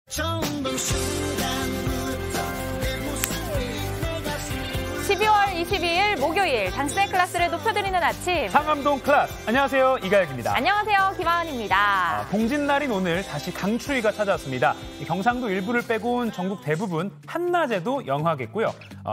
(12월 22일) 목요일 당신의 클래스를 높여드리는 아침 상암동 클래스. 안녕하세요, 이가혁입니다. 안녕하세요, 김하은입니다. 동짓날인 오늘 다시 강추위가 찾아왔습니다. 경상도 일부를 빼곤 전국 대부분 한낮에도 영하겠고요.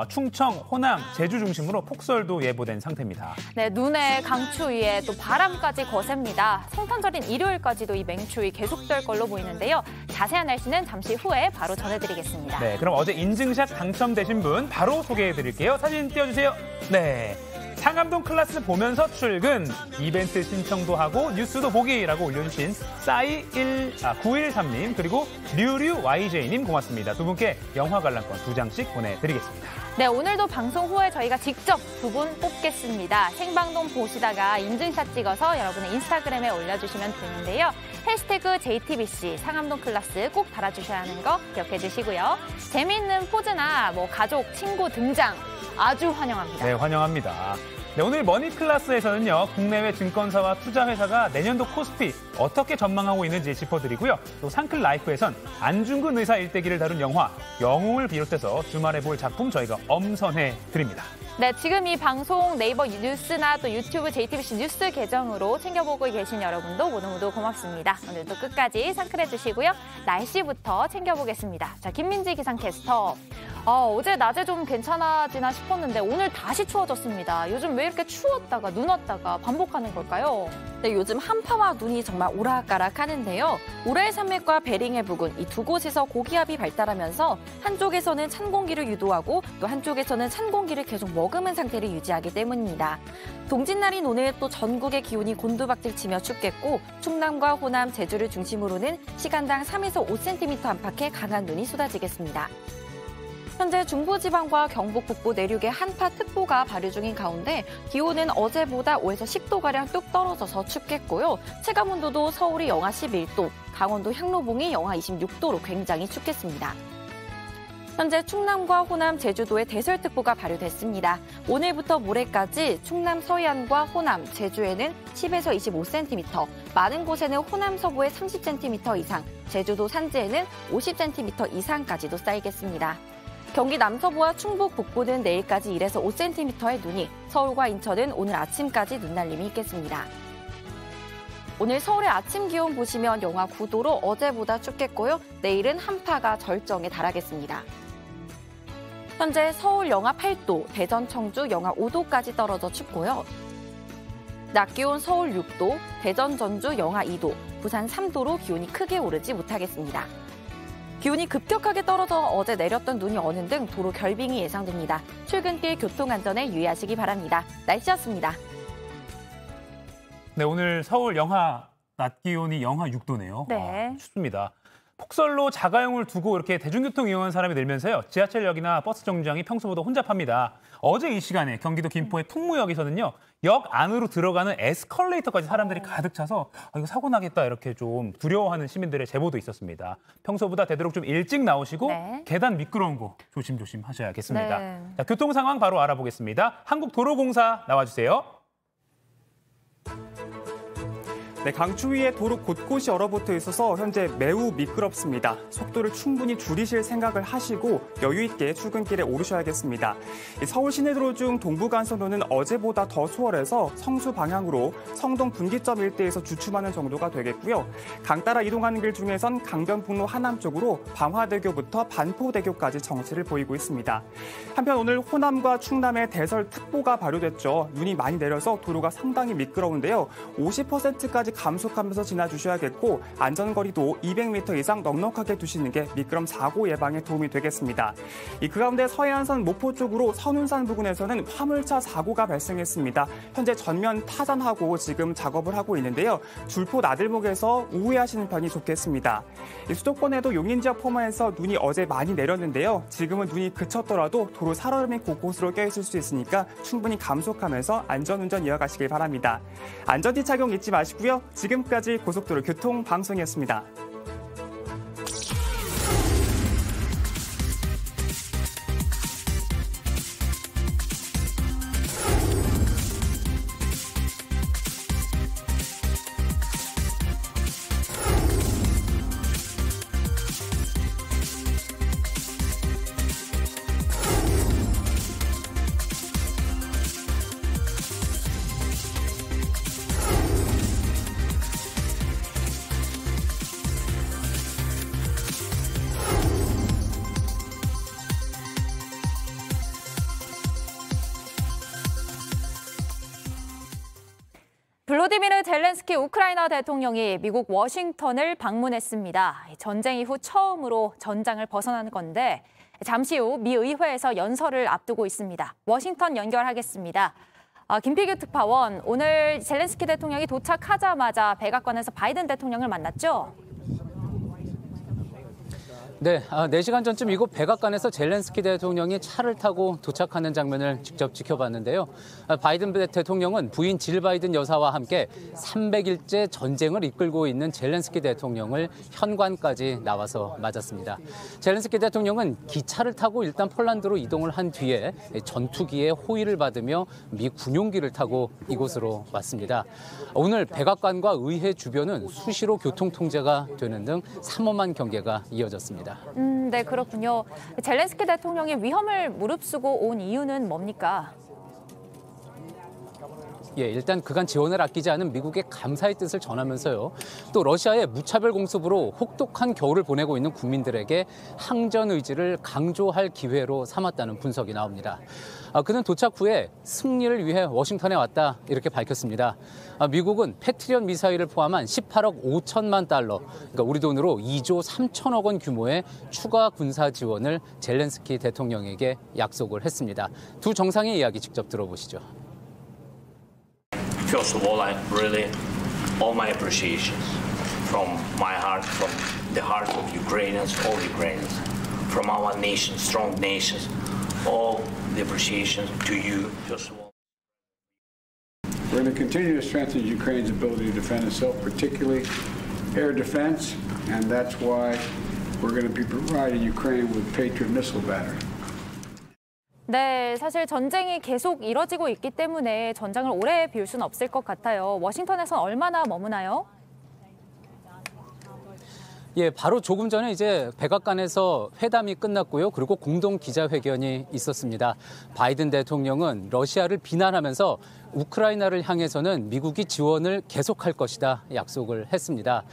충청, 호남, 제주 중심으로 폭설도 예보된 상태입니다. 네, 눈에 강추위에 또 바람까지 거셉니다. 성탄절인 일요일까지도 이 맹추위 계속될 걸로 보이는데요. 자세한 날씨는 잠시 후에 바로 전해드리겠습니다. 네, 그럼 어제 인증샷 당첨되신 분 바로 소개해드릴게요. 사진 띄워주세요. 네, 상암동 클래스 보면서 출근, 이벤트 신청도 하고 뉴스도 보기라고 올려주신 싸이9113님 그리고 류류YJ님 고맙습니다. 두 분께 영화 관람권 2장씩 보내드리겠습니다. 네, 오늘도 방송 후에 저희가 직접 두 분 뽑겠습니다. 생방송 보시다가 인증샷 찍어서 여러분의 인스타그램에 올려주시면 되는데요. 해시태그 JTBC 상암동 클래스 꼭 달아주셔야 하는 거 기억해 주시고요. 재미있는 포즈나 가족, 친구 등장 아주 환영합니다. 네, 환영합니다. 네, 오늘 머니클래스에서는요, 국내외 증권사와 투자회사가 내년도 코스피 어떻게 전망하고 있는지 짚어드리고요. 또 상클라이프에선 안중근 의사 일대기를 다룬 영화 영웅을 비롯해서 주말에 볼 작품 저희가 엄선해드립니다. 네, 지금 이 방송 네이버 뉴스나 또 유튜브 JTBC 뉴스 계정으로 챙겨보고 계신 여러분도 모두 고맙습니다. 오늘도 끝까지 상클해 주시고요. 날씨부터 챙겨보겠습니다. 자, 김민지 기상캐스터. 어제 낮에 좀 괜찮아지나 싶었는데 오늘 다시 추워졌습니다. 요즘 왜 이렇게 추웠다가 눈 왔다가 반복하는 걸까요? 네, 요즘 한파와 눈이 정말 오락가락 하는데요. 우라일 산맥과 베링해 부근 이 두 곳에서 고기압이 발달하면서 한쪽에서는 찬 공기를 유도하고 또 한쪽에서는 찬 공기를 계속 머금은 상태를 유지하기 때문입니다. 동짓날인 오늘 또 전국의 기온이 곤두박질치며 춥겠고 충남과 호남, 제주를 중심으로는 시간당 3에서 5cm 안팎의 강한 눈이 쏟아지겠습니다. 현재 중부지방과 경북 북부 내륙에 한파특보가 발효 중인 가운데 기온은 어제보다 5에서 10도가량 뚝 떨어져서 춥겠고요. 체감온도도 서울이 영하 11도, 강원도 향로봉이 영하 26도로 굉장히 춥겠습니다. 현재 충남과 호남, 제주도에 대설특보가 발효됐습니다. 오늘부터 모레까지 충남 서해안과 호남, 제주에는 10에서 25cm, 많은 곳에는 호남 서부에 30cm 이상, 제주도 산지에는 50cm 이상까지도 쌓이겠습니다. 경기 남서부와 충북 북부는 내일까지 1에서 5cm의 눈이, 서울과 인천은 오늘 아침까지 눈날림이 있겠습니다. 오늘 서울의 아침 기온 보시면 영하 9도로 어제보다 춥겠고요. 내일은 한파가 절정에 달하겠습니다. 현재 서울 영하 8도, 대전, 청주 영하 5도까지 떨어져 춥고요. 낮 기온 서울 6도, 대전, 전주 영하 2도, 부산 3도로 기온이 크게 오르지 못하겠습니다. 기온이 급격하게 떨어져 어제 내렸던 눈이 어는 등 도로 결빙이 예상됩니다. 출근길 교통안전에 유의하시기 바랍니다. 날씨였습니다. 네, 오늘 서울 낮 기온이 영하 6도네요. 네. 춥습니다. 폭설로 자가용을 두고 이렇게 대중교통 이용하는 사람이 늘면서요. 지하철역이나 버스 정류장이 평소보다 혼잡합니다. 어제 이 시간에 경기도 김포의 풍무역에서는요. 역 안으로 들어가는 에스컬레이터까지 사람들이 가득 차서 이거 사고 나겠다 이렇게 좀 두려워하는 시민들의 제보도 있었습니다. 평소보다 되도록 좀 일찍 나오시고 네. 계단 미끄러운 거 조심조심 하셔야겠습니다. 네. 자, 교통 상황 바로 알아보겠습니다. 한국도로공사 나와주세요. 네, 강추위에 도로 곳곳이 얼어붙어 있어서 현재 매우 미끄럽습니다. 속도를 충분히 줄이실 생각을 하시고 여유 있게 출근길에 오르셔야겠습니다. 서울 시내도로 중 동부간선도는 어제보다 더 수월해서 성수 방향으로 성동 분기점 일대에서 주춤하는 정도가 되겠고요. 강 따라 이동하는 길 중에선 강변북로 하남 쪽으로 방화대교부터 반포대교까지 정체를 보이고 있습니다. 한편 오늘 호남과 충남에 대설특보가 발효됐죠. 눈이 많이 내려서 도로가 상당히 미끄러운데요. 50%까지 감속하면서 지나주셔야겠고 안전거리도 200m 이상 넉넉하게 두시는 게 미끄럼 사고 예방에 도움이 되겠습니다. 그 가운데 서해안선 목포 쪽으로 선운산 부근에서는 화물차 사고가 발생했습니다. 현재 전면 타전하고 지금 작업을 하고 있는데요. 줄포 나들목에서 우회하시는 편이 좋겠습니다. 수도권에도 용인 지역 포함해서 눈이 어제 많이 내렸는데요. 지금은 눈이 그쳤더라도 도로 살얼음이 곳곳으로 껴있을 수 있으니까 충분히 감속하면서 안전운전 이어가시길 바랍니다. 안전띠 착용 잊지 마시고요. 지금까지 고속도로 교통 방송이었습니다. 볼로디미르 젤렌스키 우크라이나 대통령이 미국 워싱턴을 방문했습니다. 전쟁 이후 처음으로 전장을 벗어난 건데 잠시 후 미 의회에서 연설을 앞두고 있습니다. 워싱턴 연결하겠습니다. 김필규 특파원, 오늘 젤렌스키 대통령이 도착하자마자 백악관에서 바이든 대통령을 만났죠? 네, 4시간 전쯤 이곳 백악관에서 젤렌스키 대통령이 차를 타고 도착하는 장면을 직접 지켜봤는데요. 바이든 대통령은 부인 질 바이든 여사와 함께 300일째 전쟁을 이끌고 있는 젤렌스키 대통령을 현관까지 나와서 맞았습니다. 젤렌스키 대통령은 기차를 타고 일단 폴란드로 이동을 한 뒤에 전투기의 호위를 받으며 미 군용기를 타고 이곳으로 왔습니다. 오늘 백악관과 의회 주변은 수시로 교통 통제가 되는 등 삼엄한 경계가 이어졌습니다. 네, 그렇군요. 젤렌스키 대통령이 위험을 무릅쓰고 온 이유는 뭡니까? 예, 일단 그간 지원을 아끼지 않은 미국의 감사의 뜻을 전하면서요. 또 러시아의 무차별 공습으로 혹독한 겨울을 보내고 있는 국민들에게 항전 의지를 강조할 기회로 삼았다는 분석이 나옵니다. 그는 도착 후에 승리를 위해 워싱턴에 왔다 이렇게 밝혔습니다. 미국은 패트리엇 미사일을 포함한 18억 5천만 달러, 그러니까 우리 돈으로 2조 3천억 원 규모의 추가 군사 지원을 젤렌스키 대통령에게 약속을 했습니다. 두 정상의 이야기 직접 들어보시죠. First of all, I really, all my appreciations from my heart, from the heart of Ukrainians, all Ukrainians, from our nation, strong nations, all the appreciation to you, first of all. We're going to continue to strengthen Ukraine's ability to defend itself, particularly air defense, and that's why we're going to be providing Ukraine with Patriot missile battery. 네, 사실 전쟁이 계속 이뤄지고 있기 때문에 전장을 오래 비울 수는 없을 것 같아요. 워싱턴에선 얼마나 머무나요? 예, 바로 조금 전에 이제 백악관에서 회담이 끝났고요. 그리고 공동 기자회견이 있었습니다. 바이든 대통령은 러시아를 비난하면서 우크라이나를 향해서는 미국이 지원을 계속할 것이다 약속을 했습니다.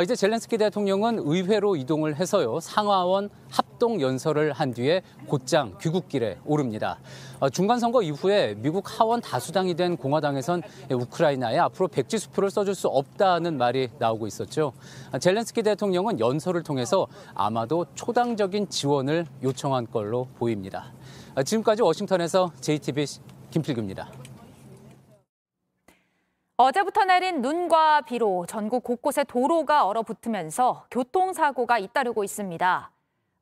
이제 젤렌스키 대통령은 의회로 이동을 해서요. 상하원 합동 연설을 한 뒤에 곧장 귀국길에 오릅니다. 중간선거 이후에 미국 하원 다수당이 된 공화당에선 우크라이나에 앞으로 백지수표를 써줄 수 없다는 말이 나오고 있었죠. 젤렌스키 대통령은 연설을 통해서 아마도 초당적인 지원을 요청한 걸로 보입니다. 지금까지 워싱턴에서 JTBC 김필규입니다. 어제부터 내린 눈과 비로 전국 곳곳에 도로가 얼어붙으면서 교통사고가 잇따르고 있습니다.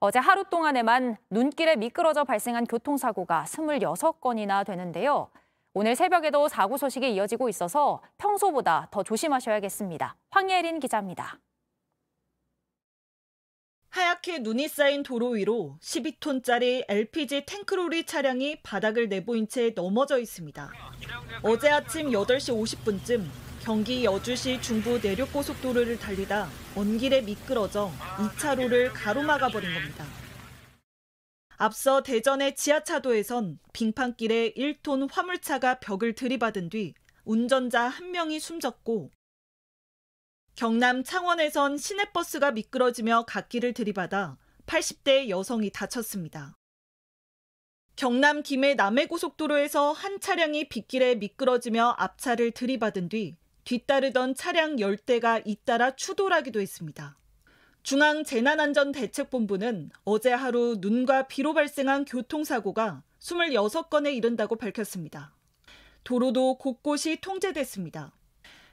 어제 하루 동안에만 눈길에 미끄러져 발생한 교통사고가 26건이나 되는데요. 오늘 새벽에도 사고 소식이 이어지고 있어서 평소보다 더 조심하셔야겠습니다. 황예린 기자입니다. 하얗게 눈이 쌓인 도로 위로 12톤짜리 LPG 탱크로리 차량이 바닥을 내보인 채 넘어져 있습니다. 어제 아침 8시 50분쯤 경기 여주시 중부 내륙고속도로를 달리다 원길에 미끄러져 2차로를 가로막아버린 겁니다. 앞서 대전의 지하차도에선 빙판길에 1톤 화물차가 벽을 들이받은 뒤 운전자 1명이 숨졌고 경남 창원에선 시내버스가 미끄러지며 갓길을 들이받아 80대 여성이 다쳤습니다. 경남 김해 남해고속도로에서 한 차량이 빗길에 미끄러지며 앞차를 들이받은 뒤 뒤따르던 차량 10대가 잇따라 추돌하기도 했습니다. 중앙재난안전대책본부는 어제 하루 눈과 비로 발생한 교통사고가 26건에 이른다고 밝혔습니다. 도로도 곳곳이 통제됐습니다.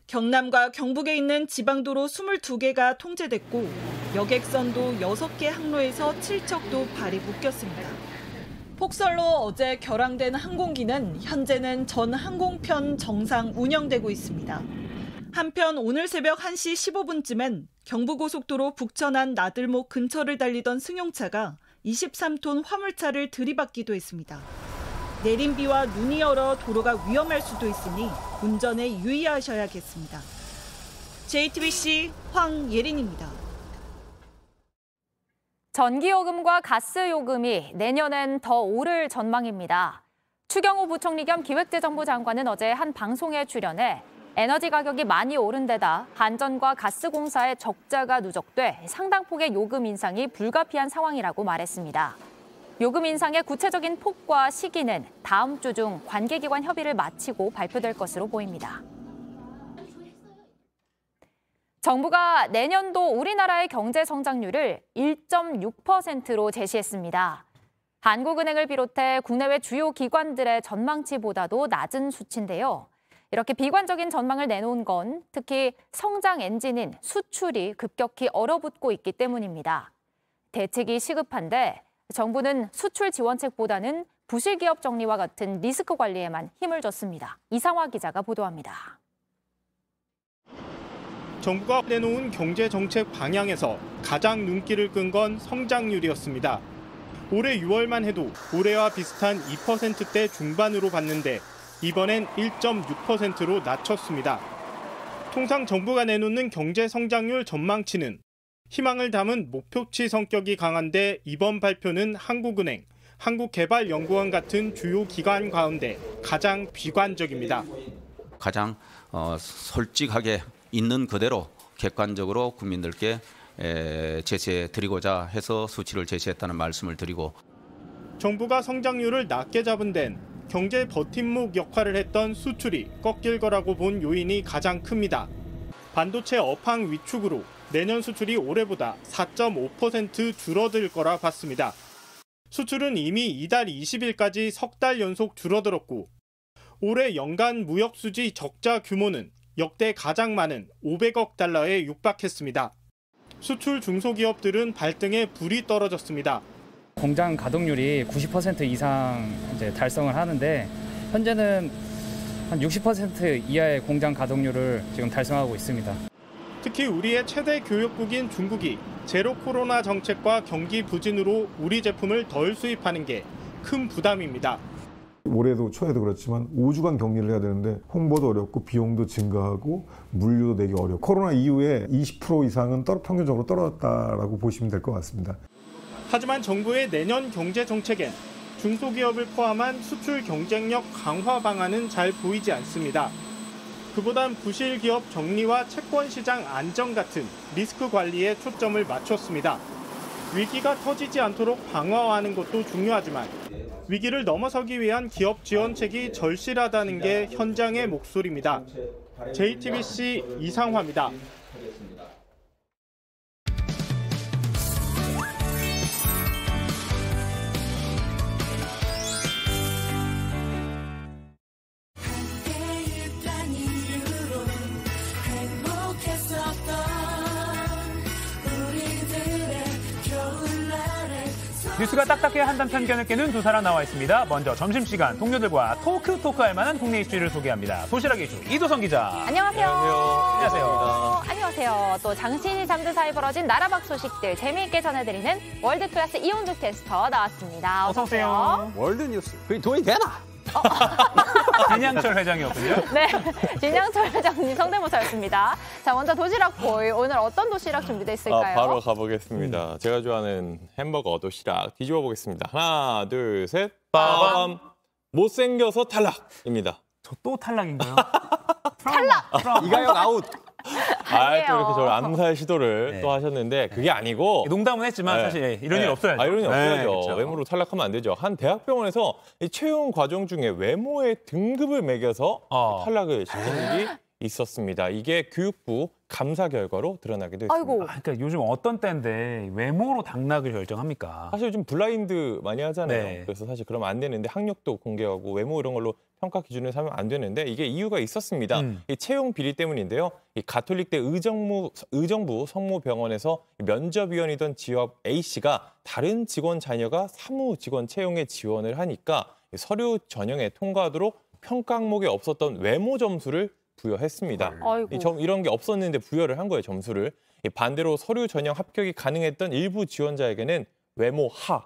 경남과 경북에 있는 지방도로 22개가 통제됐고 여객선도 6개 항로에서 7척도 발이 묶였습니다. 폭설로 어제 결항된 항공기는 현재는 전 항공편 정상 운영되고 있습니다. 한편 오늘 새벽 1시 15분쯤엔 경부고속도로 북천안 나들목 근처를 달리던 승용차가 23톤 화물차를 들이받기도 했습니다. 내린 비와 눈이 얼어 도로가 위험할 수도 있으니 운전에 유의하셔야겠습니다. JTBC 황예린입니다. 전기요금과 가스요금이 내년엔 더 오를 전망입니다. 추경호 부총리 겸 기획재정부 장관은 어제 한 방송에 출연해 에너지 가격이 많이 오른 데다 한전과 가스공사의 적자가 누적돼 상당 폭의 요금 인상이 불가피한 상황이라고 말했습니다. 요금 인상의 구체적인 폭과 시기는 다음 주 중 관계기관 협의를 마치고 발표될 것으로 보입니다. 정부가 내년도 우리나라의 경제 성장률을 1.6%로 제시했습니다. 한국은행을 비롯해 국내외 주요 기관들의 전망치보다도 낮은 수치인데요. 이렇게 비관적인 전망을 내놓은 건 특히 성장 엔진인 수출이 급격히 얼어붙고 있기 때문입니다. 대책이 시급한데 정부는 수출 지원책보다는 부실기업 정리와 같은 리스크 관리에만 힘을 줬습니다. 이상화 기자가 보도합니다. 정부가 내놓은 경제정책 방향에서 가장 눈길을 끈 건 성장률이었습니다. 올해 6월만 해도 올해와 비슷한 2%대 중반으로 봤는데 이번엔 1.6%로 낮췄습니다. 통상 정부가 내놓는 경제 성장률 전망치는 희망을 담은 목표치 성격이 강한데 이번 발표는 한국은행, 한국개발연구원 같은 주요 기관 가운데 가장 비관적입니다. 가장 솔직하게 있는 그대로 객관적으로 국민들께 제시해드리고자 해서 수치를 제시했다는 말씀을 드리고 정부가 성장률을 낮게 잡은 데는 경제 버팀목 역할을 했던 수출이 꺾일 거라고 본 요인이 가장 큽니다. 반도체 업황 위축으로 내년 수출이 올해보다 4.5% 줄어들 거라 봤습니다. 수출은 이미 이달 20일까지 석 달 연속 줄어들었고 올해 연간 무역 수지 적자 규모는 역대 가장 많은 500억 달러에 육박했습니다. 수출 중소기업들은 발등에 불이 떨어졌습니다. 공장 가동률이 90% 이상 이제 달성을 하는데 현재는 한 60% 이하의 공장 가동률을 지금 달성하고 있습니다. 특히 우리의 최대 교역국인 중국이 제로 코로나 정책과 경기 부진으로 우리 제품을 덜 수입하는 게 큰 부담입니다. 올해도 초에도 그렇지만 5주간 격리를 해야 되는데 홍보도 어렵고 비용도 증가하고 물류도 내기 어렵고 코로나 이후에 20% 이상은 평균적으로 떨어졌다라고 보시면 될 것 같습니다. 하지만 정부의 내년 경제 정책엔 중소기업을 포함한 수출 경쟁력 강화 방안은 잘 보이지 않습니다. 그보단 부실 기업 정리와 채권 시장 안정 같은 리스크 관리에 초점을 맞췄습니다. 위기가 터지지 않도록 방어하는 것도 중요하지만 위기를 넘어서기 위한 기업 지원책이 절실하다는 게 현장의 목소리입니다. JTBC 이상화입니다. 뉴스가 딱딱해야 한다는 편견을 깨는 두 사람 나와 있습니다. 먼저 점심시간 동료들과 토크할 만한 국내 이슈를 소개합니다. 도시락 이슈 이도성 기자. 안녕하세요. 안녕하세요. 안녕하세요. 또 장신이 잠든 사이 벌어진 나라 밖 소식들 재미있게 전해드리는 월드클래스 이온주 캐스터 나왔습니다. 어서 오세요. 월드뉴스. 그게 돈이 되나? 진양철 회장이었군요. 네, 진양철 회장님 성대모사였습니다. 자, 먼저 도시락 보이. 오늘 어떤 도시락 준비되어 있을까요? 바로 가보겠습니다. 제가 좋아하는 햄버거 도시락 뒤집어 보겠습니다. 하나, 둘, 셋. 빠밤. 못생겨서 탈락입니다. 저 또 탈락인가요? 탈락! 이가영 아웃. 또 이렇게 저를 암살 시도를 또 하셨는데 그게 아니고 농담은 했지만 사실 이런 일 없어야죠. 이런 일 없어야죠. 그렇죠. 외모로 탈락하면 안 되죠. 한 대학병원에서 이 채용 과정 중에 외모의 등급을 매겨서 탈락을 시킨 일이 있었습니다. 이게 교육부 감사 결과로 드러나기도 했습니다. 아이고. 그러니까 요즘 어떤 때인데 외모로 당락을 결정합니까? 사실 좀 블라인드 많이 하잖아요. 네. 그래서 사실 그러면 안 되는데 학력도 공개하고 외모 이런 걸로 평가 기준을 삼으면 안 되는데 이게 이유가 있었습니다. 이 채용 비리 때문인데요. 이 가톨릭대 의정부 성모병원에서 면접위원이던 지역 A씨가 다른 직원 자녀가 사무 직원 채용에 지원을 하니까 서류 전형에 통과하도록 평가 항목에 없었던 외모 점수를 부여했습니다. 이런 게 없었는데 부여를 한 거예요, 점수를. 반대로 서류 전형 합격이 가능했던 일부 지원자에게는 외모 하,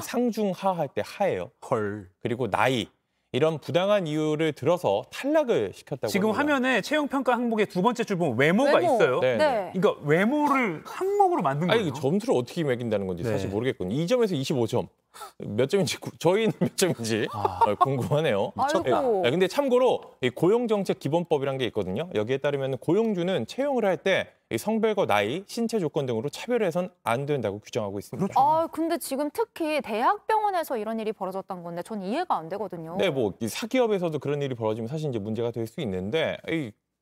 상중하 할 때 하예요. 헐. 그리고 나이. 이런 부당한 이유를 들어서 탈락을 시켰다고 지금 합니다. 화면에 채용평가 항목의 두 번째 줄 보면 외모가 있어요. 네. 그러니까 외모를 항목으로 만든 거예요. 점수를 어떻게 매긴다는 건지 사실 모르겠거든요. 2점에서 25점. 몇 점인지 저희는 몇 점인지 궁금하네요. 아이고. 근데 참고로 이 고용정책기본법이라는 게 있거든요. 여기에 따르면 고용주는 채용을 할 때 성별과 나이, 신체 조건 등으로 차별해서는 안 된다고 규정하고 있습니다. 그렇죠. 근데 지금 특히 대학병원에서 이런 일이 벌어졌던 건데 전 이해가 안 되거든요. 네, 뭐 사기업에서도 그런 일이 벌어지면 사실 이제 문제가 될 수 있는데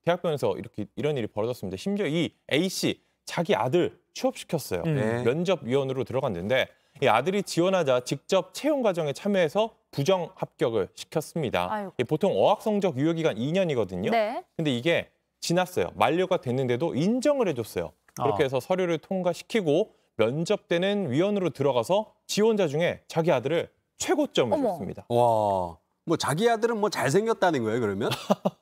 대학병원에서 이런 일이 벌어졌습니다. 심지어 이 A 씨 자기 아들 취업시켰어요. 면접위원으로 들어갔는데 이 아들이 지원하자 직접 채용 과정에 참여해서 부정 합격을 시켰습니다. 아이고. 보통 어학 성적 유효 기간 2년이거든요. 네. 근데 이게 지났어요. 만료가 됐는데도 인정을 해줬어요. 그렇게 해서 서류를 통과시키고 면접 때는 위원으로 들어가서 지원자 중에 자기 아들을 최고점을 줬습니다. 와, 뭐 자기 아들은 뭐 잘생겼다는 거예요, 그러면?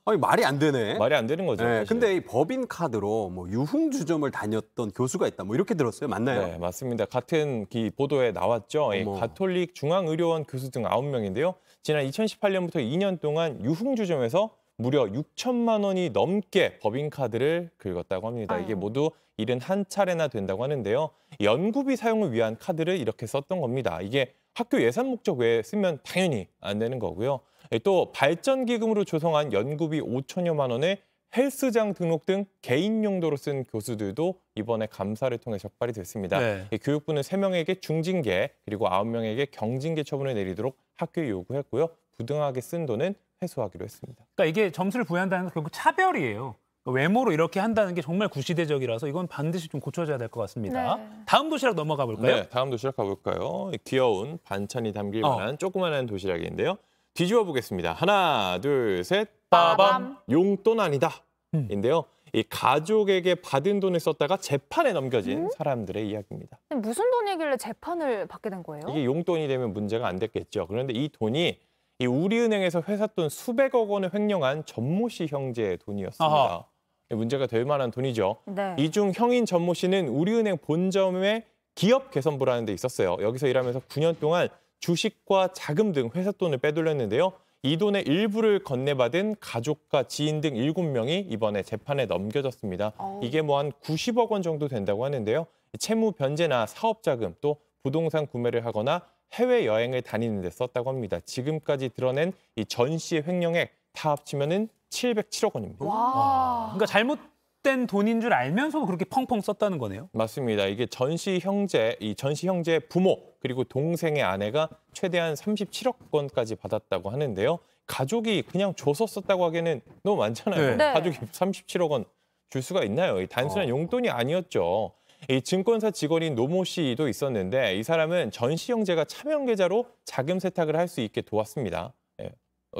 아니, 말이 안 되네. 말이 안 되는 거죠. 네, 근데 이 법인 카드로 뭐 유흥주점을 다녔던 교수가 있다. 뭐 이렇게 들었어요. 맞나요? 네, 맞습니다. 같은 보도에 나왔죠. 가톨릭 중앙의료원 교수 등 9명인데요. 지난 2018년부터 2년 동안 유흥주점에서 무려 6천만 원이 넘게 법인카드를 긁었다고 합니다. 이게 모두 71차례나 된다고 하는데요. 연구비 사용을 위한 카드를 이렇게 썼던 겁니다. 이게 학교 예산 목적 외에 쓰면 당연히 안 되는 거고요. 또 발전기금으로 조성한 연구비 5천여만 원을 헬스장 등록 등 개인 용도로 쓴 교수들도 이번에 감사를 통해 적발이 됐습니다. 네. 교육부는 3명에게 중징계 그리고 9명에게 경징계 처분을 내리도록 학교에 요구했고요. 부당하게 쓴 돈은 회수하기로 했습니다. 그러니까 이게 점수를 부여한다는 건 결국 차별이에요. 외모로 이렇게 한다는 게 정말 구시대적이라서 이건 반드시 좀 고쳐져야 될 것 같습니다. 네. 다음 도시락 넘어가 볼까요? 네, 다음 도시락 가볼까요? 귀여운 반찬이 담길 만한 조그만한 도시락인데요. 뒤집어 보겠습니다. 하나, 둘, 셋. 빠밤. 용돈 아니다. 인데요. 이 가족에게 받은 돈을 썼다가 재판에 넘겨진 사람들의 이야기입니다. 무슨 돈이길래 재판을 받게 된 거예요? 이게 용돈이 되면 문제가 안 됐겠죠. 그런데 이 돈이 이 우리은행에서 회사 돈 수백억 원을 횡령한 전모 씨 형제의 돈이었습니다. 아하. 문제가 될 만한 돈이죠. 네. 이 중 형인 전모 씨는 우리은행 본점에 기업 개선부라는 데 있었어요. 여기서 일하면서 9년 동안 주식과 자금 등 회사 돈을 빼돌렸는데요. 이 돈의 일부를 건네받은 가족과 지인 등 7명이 이번에 재판에 넘겨졌습니다. 이게 뭐 한 90억 원 정도 된다고 하는데요. 채무 변제나 사업 자금 또 부동산 구매를 하거나 해외여행을 다니는 데 썼다고 합니다. 지금까지 드러낸 이 전 씨의 횡령액 다 합치면은 707억 원입니다. 와. 그러니까 잘못된 돈인 줄 알면서도 그렇게 펑펑 썼다는 거네요. 맞습니다. 이게 전 씨 형제의 부모 그리고 동생의 아내가 최대한 37억 원까지 받았다고 하는데요. 가족이 그냥 줘서 썼다고 하기에는 너무 많잖아요. 네. 가족이 37억 원 줄 수가 있나요? 이 단순한 용돈이 아니었죠. 이 증권사 직원인 노모 씨도 있었는데 이 사람은 전 씨 형제가 차명 계좌로 자금 세탁을 할 수 있게 도왔습니다.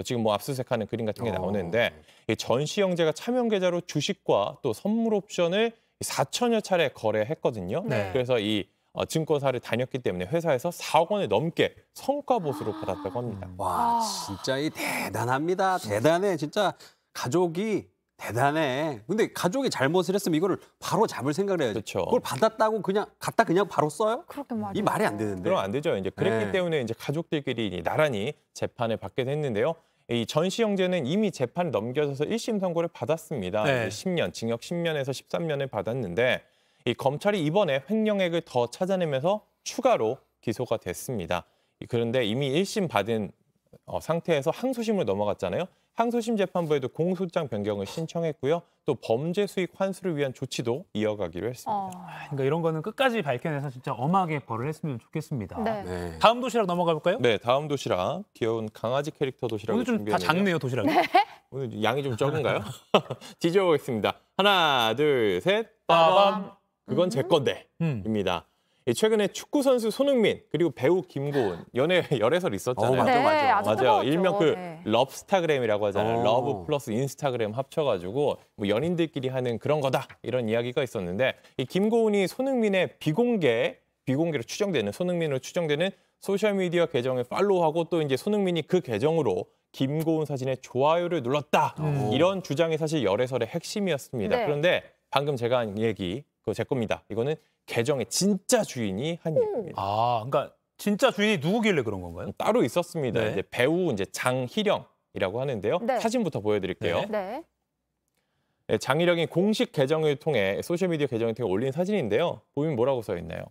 지금 뭐 압수수색하는 그림 같은 게 나오는데 이 전 씨 형제가 차명 계좌로 주식과 또 선물 옵션을 4천여 차례 거래했거든요. 네. 그래서 이 증권사를 다녔기 때문에 회사에서 4억 원을 넘게 성과 보수로 받았다고 합니다. 와, 진짜 이 대단합니다. 대단해. 진짜 가족이 대단해. 근데 가족이 잘못을 했으면 이거를 바로 잡을 생각을 해야죠. 그렇죠. 그걸 받았다고 그냥 갖다 그냥 바로 써요? 그렇게 말이야. 이 말이 안 되는데. 그럼 안 되죠. 이제 그랬기 네. 때문에 이제 가족들끼리 나란히 재판을 받게 됐는데요. 이 전 씨 형제는 이미 재판에 넘겨져서 1심 선고를 받았습니다. 네. 10년, 징역 10년에서 13년을 받았는데 이 검찰이 이번에 횡령액을 더 찾아내면서 추가로 기소가 됐습니다. 그런데 이미 1심 받은 상태에서 항소심으로 넘어갔잖아요. 항소심 재판부에도 공소장 변경을 신청했고요. 또 범죄 수익 환수를 위한 조치도 이어가기로 했습니다. 그러니까 이런 거는 끝까지 밝혀내서 진짜 엄하게 벌을 했으면 좋겠습니다. 네. 다음 도시락 넘어가 볼까요? 네, 다음 도시락. 귀여운 강아지 캐릭터 도시락을 오늘 좀 다 준비했는데요. 작네요, 도시락이. 오늘 양이 좀 적은가요? 뒤져보겠습니다. 하나, 둘, 셋. 빠밤. 그건 제 건데. 입니다. 최근에 축구 선수 손흥민 그리고 배우 김고은 연애 열애설 있었잖아요. 맞아, 네, 맞아. 아주 맞아요. 뜨거웠죠. 일명 네. 럽스타그램이라고 하잖아요. 러브 플러스 인스타그램 합쳐가지고 뭐 연인들끼리 하는 그런 거다 이런 이야기가 있었는데 이 김고은이 손흥민의 비공개로 추정되는 손흥민으로 추정되는 소셜 미디어 계정을 팔로우하고 또 이제 손흥민이 그 계정으로 김고은 사진에 좋아요를 눌렀다 이런 주장이 사실 열애설의 핵심이었습니다. 네. 그런데 방금 제가 한 얘기 그거 제 겁니다. 이거는 계정의 진짜 주인이 한 얘기입니다. 아, 그러니까 진짜 주인이 누구길래 그런 건가요? 따로 있었습니다. 네. 이제 배우 이제 장희령이라고 하는데요. 네. 사진부터 보여드릴게요. 네. 네, 장희령이 공식 계정을 통해 소셜미디어 계정을 통해 올린 사진인데요. 보면 뭐라고 써 있나요?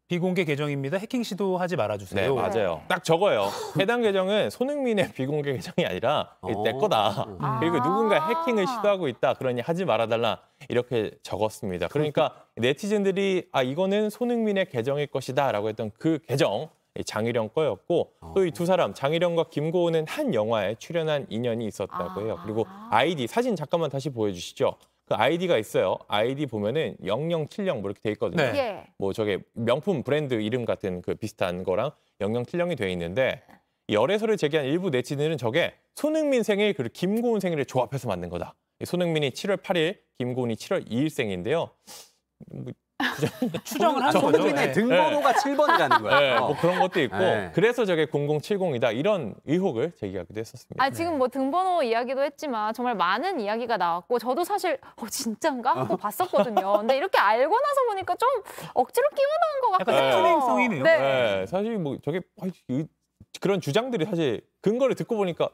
비공개 계정입니다. 해킹 시도하지 네, 말아주세요. 맞아요. 딱 적어요. 해당 계정은 손흥민의 비공개 계정이 아니라 내 거다. 그리고 누군가 해킹을 시도하고 있다. 그러니 하지 말아달라. 이렇게 적었습니다. 그러니까 네티즌들이 이거는 손흥민의 계정일 것이다 라고 했던 그 계정 장희령 거였고 또 이 두 사람 장희령과 김고은은 한 영화에 출연한 인연이 있었다고 해요. 그리고 아이디 사진 잠깐만 다시 보여주시죠. 그 아이디가 있어요. 아이디 보면은 0070 뭐 이렇게 돼 있거든요. 네. 뭐 저게 명품 브랜드 이름 같은 그 비슷한 거랑 0070이 돼 있는데 이 열애설을 제기한 일부 네티즌은 저게 손흥민 생일 그리고 김고은 생일을 조합해서 만든 거다. 손흥민이 7월 8일, 김고은이 7월 2일 생인데요. 추정을 한 거죠. 손흥민의 등번호가 7번이라는 거예요. 네, 뭐 그런 것도 있고 네. 그래서 저게 0070이다 이런 의혹을 제기하기도 했었습니다. 아, 지금 뭐 등번호 이야기도 했지만 정말 많은 이야기가 나왔고 저도 사실 진짠가 하고 봤었거든요. 근데 이렇게 알고 나서 보니까 좀 억지로 끼워넣은 것 같긴 해요. 약간 해프닝성이네요. 네. 네, 사실 뭐 저게 그런 주장들이 사실 근거를 듣고 보니까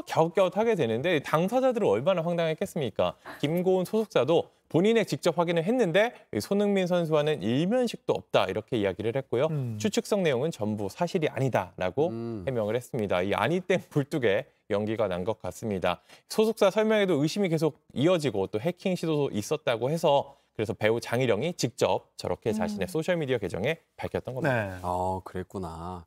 갸웃갸웃하게 되는데 당사자들은 얼마나 황당했겠습니까? 김고은 소속사도 본인에 직접 확인을 했는데 손흥민 선수와는 일면식도 없다 이렇게 이야기를 했고요. 추측성 내용은 전부 사실이 아니다라고 해명을 했습니다. 이 아니 땡 불뚝에 연기가 난 것 같습니다. 소속사 설명에도 의심이 계속 이어지고 또 해킹 시도도 있었다고 해서 그래서 배우 장희령이 직접 저렇게 자신의 소셜미디어 계정에 밝혔던 겁니다. 네. 그랬구나.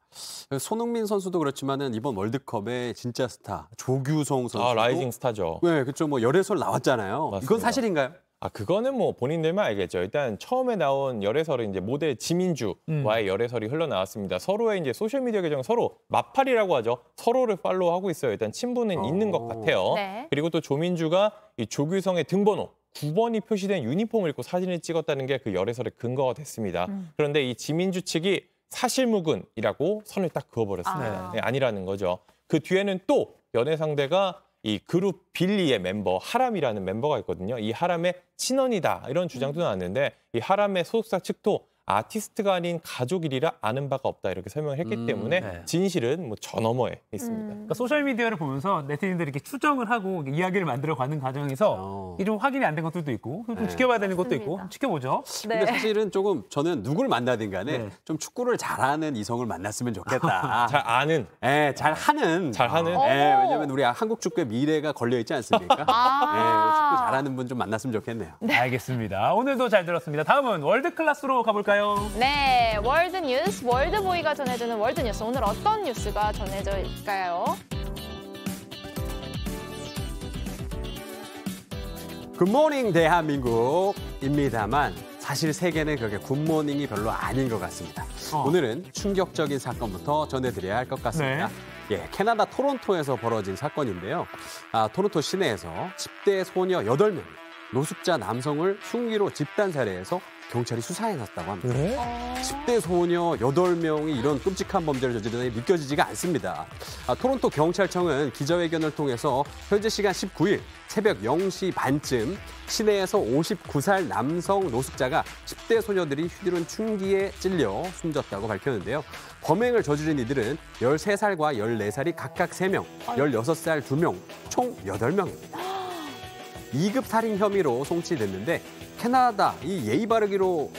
손흥민 선수도 그렇지만은 이번 월드컵의 진짜 스타 조규성 선수. 라이징 스타죠. 네, 그렇죠. 뭐 열애설 나왔잖아요. 맞습니다. 이건 사실인가요? 그거는 뭐 본인들만 알겠죠. 일단 처음에 나온 열애설은 이제 모델 지민주와의 열애설이 흘러나왔습니다. 서로의 이제 소셜미디어 계정 서로 마팔이라고 하죠. 서로를 팔로우하고 있어요. 일단 친분은 있는 것 같아요. 네. 그리고 또 조민주가 이 조규성의 등번호 9번이 표시된 유니폼을 입고 사진을 찍었다는 게 그 열애설의 근거가 됐습니다. 그런데 이 지민주 측이 사실무근이라고 선을 딱 그어버렸습니다. 네, 아니라는 거죠. 그 뒤에는 또 연애 상대가 이 그룹 빌리의 멤버 하람이라는 멤버가 있거든요. 이 하람의 친언이다 이런 주장도 나왔는데 이 하람의 소속사 측도 아티스트가 아닌 가족이라 아는 바가 없다 이렇게 설명을 했기 때문에 네. 진실은 뭐 저 너머에 있습니다. 그러니까 소셜미디어를 보면서 네티즌들이 이렇게 추정을 하고 이야기를 만들어가는 과정에서 이게 좀 확인이 안 된 것들도 있고 좀 지켜봐야 되는 것도 있고 지켜보죠. 근데 사실은 조금 저는 누굴 만나든 간에 네. 좀 축구를 잘하는 이성을 만났으면 좋겠다. 잘 아는. 네, 잘하는. 잘하는. 네, 왜냐면 우리 한국 축구의 미래가 걸려 있지 않습니까? 네, 축구 잘하는 분 좀 만났으면 좋겠네요. 알겠습니다. 오늘도 잘 들었습니다. 다음은 월드클래스로 가볼까요? 네, 월드뉴스, 월드보이가 전해주는 월드뉴스. 오늘 어떤 뉴스가 전해져 있을까요? 굿모닝 대한민국입니다만 사실 세계는 그렇게 굿모닝이 별로 아닌 것 같습니다. 오늘은 충격적인 사건부터 전해드려야 할 것 같습니다. 예, 캐나다 토론토에서 벌어진 사건인데요. 토론토 시내에서 10대 소녀 8명이 노숙자 남성을 흉기로 집단 살해해서 경찰이 수사에 나섰다고 합니다. 10대 소녀 8명이 이런 끔찍한 범죄를 저지르다니 믿겨지지가 않습니다. 토론토 경찰청은 기자회견을 통해서 현재 시간 19일 새벽 0시 반쯤 시내에서 59살 남성 노숙자가 10대 소녀들이 휘두른 흉기에 찔려 숨졌다고 밝혔는데요. 범행을 저지른 이들은 13살과 14살이 각각 3명, 16살 2명, 총 8명입니다. 2급 살인 혐의로 송치됐는데 캐나다 이 예의 바르기로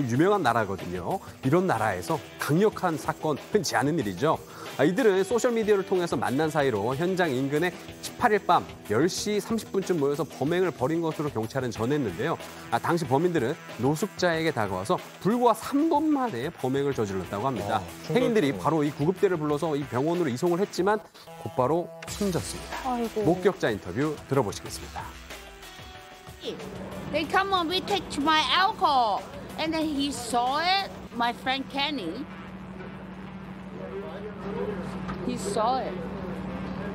유명한 나라거든요. 이런 나라에서 강력한 사건 흔치 않은 일이죠. 이들은 소셜미디어를 통해서 만난 사이로 현장 인근에 18일 밤 10시 30분쯤 모여서 범행을 벌인 것으로 경찰은 전했는데요. 당시 범인들은 노숙자에게 다가와서 불과 3분 만에 범행을 저질렀다고 합니다. 행인들이 바로 이 구급대를 불러서 이 병원으로 이송을 했지만 곧바로 숨졌습니다. 아이고. 목격자 인터뷰 들어보시겠습니다. They come on, we take my alcohol. And then he saw it, my friend Kenny. He saw it.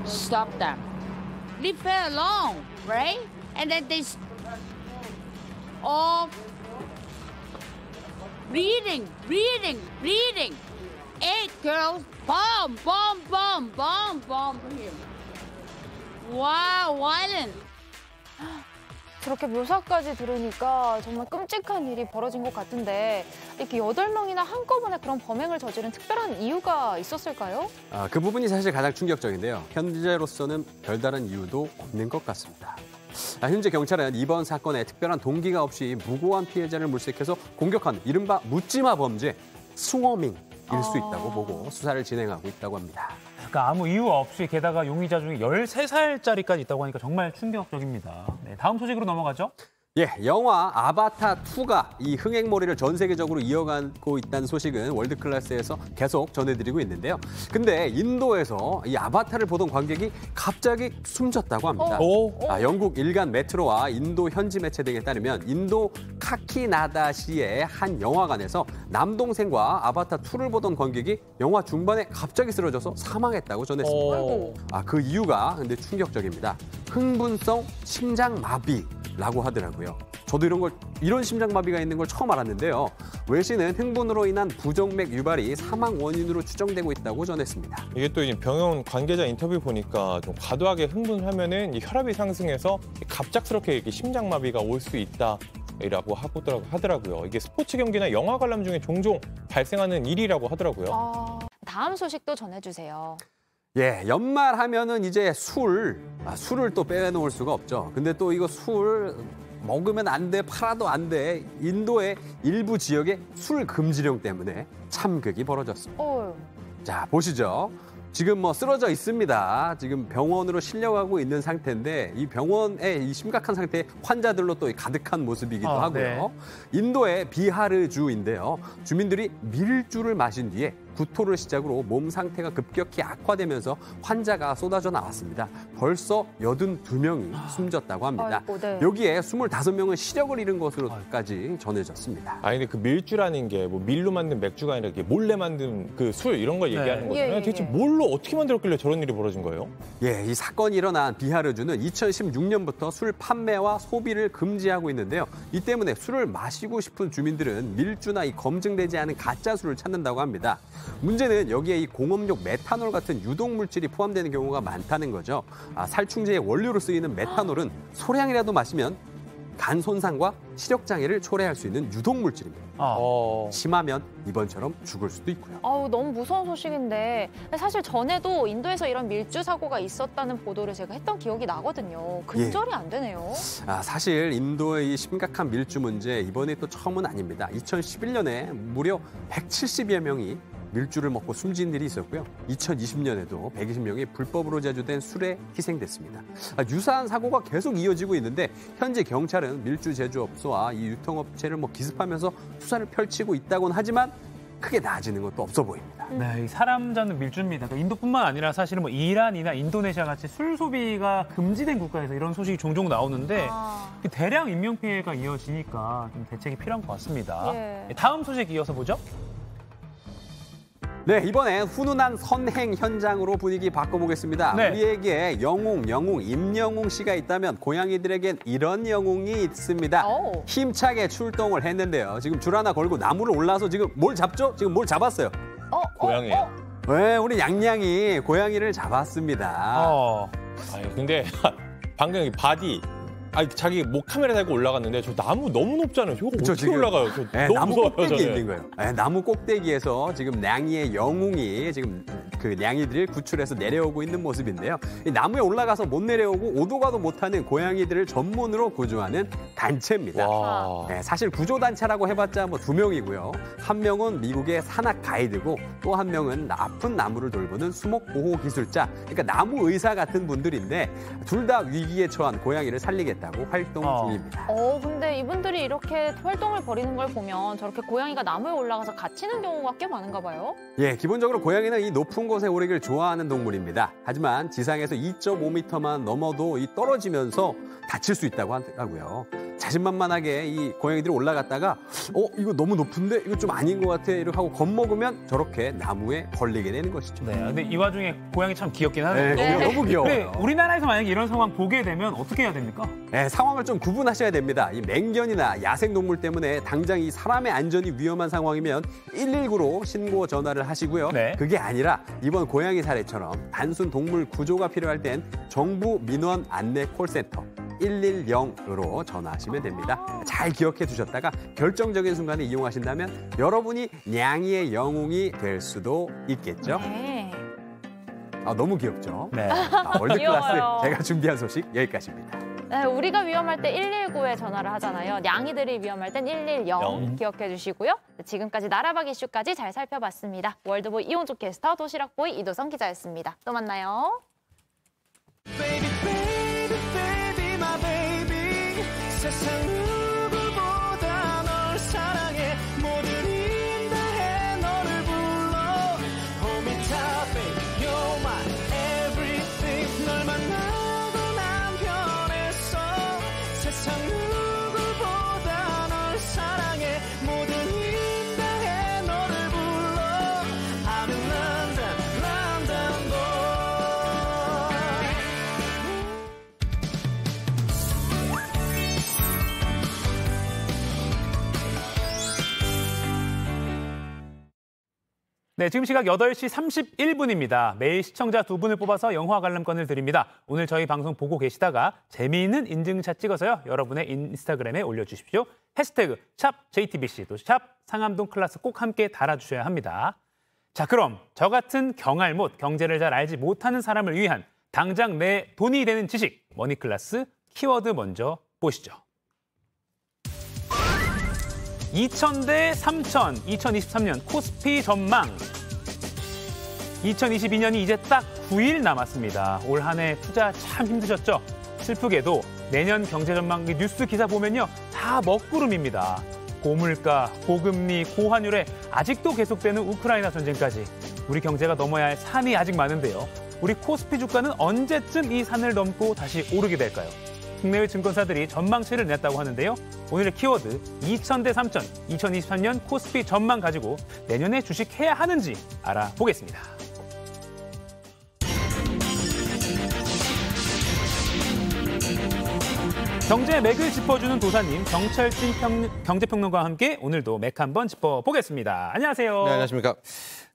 Stop them. Leave her alone, right? And then they all bleeding. 8 girls, bomb him. Wow, violent. 저렇게 묘사까지 들으니까 정말 끔찍한 일이 벌어진 것 같은데 이렇게 8명이나 한꺼번에 그런 범행을 저지른 특별한 이유가 있었을까요? 그 부분이 사실 가장 충격적인데요. 현재로서는 별다른 이유도 없는 것 같습니다. 현재 경찰은 이번 사건에 특별한 동기가 없이 무고한 피해자를 물색해서 공격한 이른바 묻지마 범죄, 스워밍일 수 있다고 보고 수사를 진행하고 있다고 합니다. 그러니까 아무 이유 없이 게다가 용의자 중에 13살짜리까지 있다고 하니까 정말 충격적입니다. 네, 다음 소식으로 넘어가죠. 예, 영화 아바타 2가 이 흥행몰이를 전 세계적으로 이어가고 있다는 소식은 월드클래스에서 계속 전해드리고 있는데요. 근데 인도에서 이 아바타를 보던 관객이 갑자기 숨졌다고 합니다. 영국 일간 메트로와 인도 현지 매체 등에 따르면 인도 카키나다시의 한 영화관에서 남동생과 아바타 2를 보던 관객이 영화 중반에 갑자기 쓰러져서 사망했다고 전했습니다. 그 이유가 근데 충격적입니다. 흥분성 심장마비라고 하더라고요. 저도 이런 심장마비가 있는 걸 처음 알았는데요. 외신은 흥분으로 인한 부정맥 유발이 사망 원인으로 추정되고 있다고 전했습니다. 이게 또 이제 병원 관계자 인터뷰 보니까 좀 과도하게 흥분하면은 혈압이 상승해서 갑작스럽게 이렇게 심장마비가 올 수 있다라고 하더라고요. 이게 스포츠 경기나 영화 관람 중에 종종 발생하는 일이라고 하더라고요. 다음 소식도 전해주세요. 예, 연말하면은 이제 술을 또 빼놓을 수가 없죠. 근데 또 이거 술 먹으면 안 돼, 팔아도 안 돼. 인도의 일부 지역의 술 금지령 때문에 참극이 벌어졌습니다. 자, 보시죠. 지금 쓰러져 있습니다. 지금 병원으로 실려가고 있는 상태인데 이 병원의 이 심각한 상태에 환자들로 또 가득한 모습이기도 하고요. 네. 인도의 비하르주인데요. 주민들이 밀주를 마신 뒤에 구토를 시작으로 몸 상태가 급격히 악화되면서 환자가 쏟아져 나왔습니다. 벌써 82명이 숨졌다고 합니다. 아이고, 네. 여기에 25명은 시력을 잃은 것으로까지 전해졌습니다. 근데 그 밀주라는 게 뭐 밀로 만든 맥주가 아니라 이게 몰래 만든 그 술 이런 걸 얘기하는 거잖아요. 대체 뭘로 어떻게 만들었길래 저런 일이 벌어진 거예요? 예, 이 사건이 일어난 비하르주는 2016년부터 술 판매와 소비를 금지하고 있는데요. 이 때문에 술을 마시고 싶은 주민들은 밀주나 이 검증되지 않은 가짜 술을 찾는다고 합니다. 문제는 여기에 이 공업용 메탄올 같은 유독 물질이 포함되는 경우가 많다는 거죠. 살충제의 원료로 쓰이는 메탄올은 소량이라도 마시면 간 손상과 시력 장애를 초래할 수 있는 유독 물질입니다. 심하면 이번처럼 죽을 수도 있고요. 너무 무서운 소식인데 사실 전에도 인도에서 이런 밀주 사고가 있었다는 보도를 제가 했던 기억이 나거든요. 근절이 안 되네요. 사실 인도의 이 심각한 밀주 문제 이번에 또 처음은 아닙니다. 2011년에 무려 170여 명이 밀주를 먹고 숨진 일이 있었고요. 2020년에도 120명이 불법으로 제조된 술에 희생됐습니다. 유사한 사고가 계속 이어지고 있는데 현재 경찰은 밀주 제조업소와 이 유통업체를 기습하면서 수사를 펼치고 있다고는 하지만 크게 나아지는 것도 없어 보입니다. 네, 사람 잡는 밀주입니다. 인도뿐만 아니라 사실은 이란이나 인도네시아 같이 술 소비가 금지된 국가에서 이런 소식이 종종 나오는데 대량 인명피해가 이어지니까 좀 대책이 필요한 것 같습니다. 다음 소식 이어서 보죠. 네, 이번엔 훈훈한 선행 현장으로 분위기 바꿔보겠습니다. 네. 우리에게 영웅, 임영웅 씨가 있다면 고양이들에겐 이런 영웅이 있습니다. 힘차게 출동을 했는데요. 지금 줄 하나 걸고 나무를 올라서 지금 뭘 잡죠? 지금 뭘 잡았어요? 고양이요. 네, 우리 양양이 고양이를 잡았습니다. 근데 방금 바디 자기 카메라 대고 올라갔는데 저 나무 너무 높잖아요. 저거 어떻게 올라가요? 너무 나무 무서워요, 꼭대기에 저는. 있는 거예요. 네, 나무 꼭대기에서 지금 냥이의 영웅이 지금 그 냥이들을 구출해서 내려오고 있는 모습인데요. 이 나무에 올라가서 못 내려오고 오도 가도 못하는 고양이들을 전문으로 구조하는 단체입니다. 네, 사실 구조단체라고 해봤자 2명이고요. 한 명은 미국의 산악 가이드고 또 한 명은 아픈 나무를 돌보는 수목보호기술자. 그러니까 나무 의사 같은 분들인데 둘 다 위기에 처한 고양이를 살리겠다고 활동 중입니다. 근데 이분들이 이렇게 활동을 벌이는 걸 보면 저렇게 고양이가 나무에 올라가서 갇히는 경우가 꽤 많은가 봐요? 예, 기본적으로 고양이는 이 높은 곳에 오르기를 좋아하는 동물입니다. 하지만 지상에서 2.5m만 넘어도 떨어지면서 다칠 수 있다고 하더라고요. 자신만만하게 이 고양이들이 올라갔다가 이거 너무 높은데 이거 좀 아닌 것 같아 이렇게 하고 겁먹으면 저렇게 나무에 걸리게 되는 것이죠. 네, 근데 이 와중에 고양이 참 귀엽긴 하네요. 네, 너무 귀여워요. 근데 우리나라에서 만약에 이런 상황 보게 되면 어떻게 해야 됩니까? 네, 상황을 좀 구분하셔야 됩니다. 이 맹견이나 야생동물 때문에 당장 이 사람의 안전이 위험한 상황이면 119로 신고 전화를 하시고요. 그게 아니라 이번 고양이 사례처럼 단순 동물 구조가 필요할 땐 정부 민원 안내 콜센터 110으로 전화하시면 됩니다. 잘 기억해 두셨다가 결정적인 순간에 이용하신다면 여러분이 냥이의 영웅이 될 수도 있겠죠. 너무 귀엽죠? 네. 월드클래스 귀여워요. 제가 준비한 소식 여기까지입니다. 네, 우리가 위험할 때 119에 전화를 하잖아요. 냥이들이 위험할 땐 110 기억해 주시고요. 지금까지 나라박 이슈까지 잘 살펴봤습니다. 월드보이 이온조 캐스터, 도시락보이 이도성 기자였습니다. 또 만나요. Baby, baby, baby, my baby. 세상 누구보다 널 사랑해 모든 힘 다해 너를 불러 Hold me tight baby You're my everything 널 만나고 난 변했어 세상 누구보다 널 사랑해 모든 힘 다해 너를 불러 I'm in London, London boy 네, 지금 시각 8시 31분입니다. 매일 시청자 2분을 뽑아서 영화 관람권을 드립니다. 오늘 저희 방송 보고 계시다가 재미있는 인증샷 찍어서요. 여러분의 인스타그램에 올려주십시오. 해시태그 샵 JTBC 또 샵 상암동 클라스 꼭 함께 달아주셔야 합니다. 자, 그럼 저 같은 경알못, 경제를 잘 알지 못하는 사람을 위한 당장 내 돈이 되는 지식, 머니클래스 키워드 먼저 보시죠. 2000대 3000, 2023년 코스피 전망. 2022년이 이제 딱 9일 남았습니다. 올 한 해 투자 참 힘드셨죠? 슬프게도 내년 경제 전망 뉴스 기사 보면요. 다 먹구름입니다. 고물가, 고금리, 고환율에 아직도 계속되는 우크라이나 전쟁까지 우리 경제가 넘어야 할 산이 아직 많은데요. 우리 코스피 주가는 언제쯤 이 산을 넘고 다시 오르게 될까요? 국내외 증권사들이 전망치를 냈다고 하는데요. 오늘의 키워드 2000대 3000, 2023년 코스피 전망 가지고 내년에 주식해야 하는지 알아보겠습니다. 경제 맥을 짚어주는 도사님, 정철진 경제평론가와 함께 오늘도 맥 한번 짚어보겠습니다. 안녕하세요. 네, 안녕하십니까.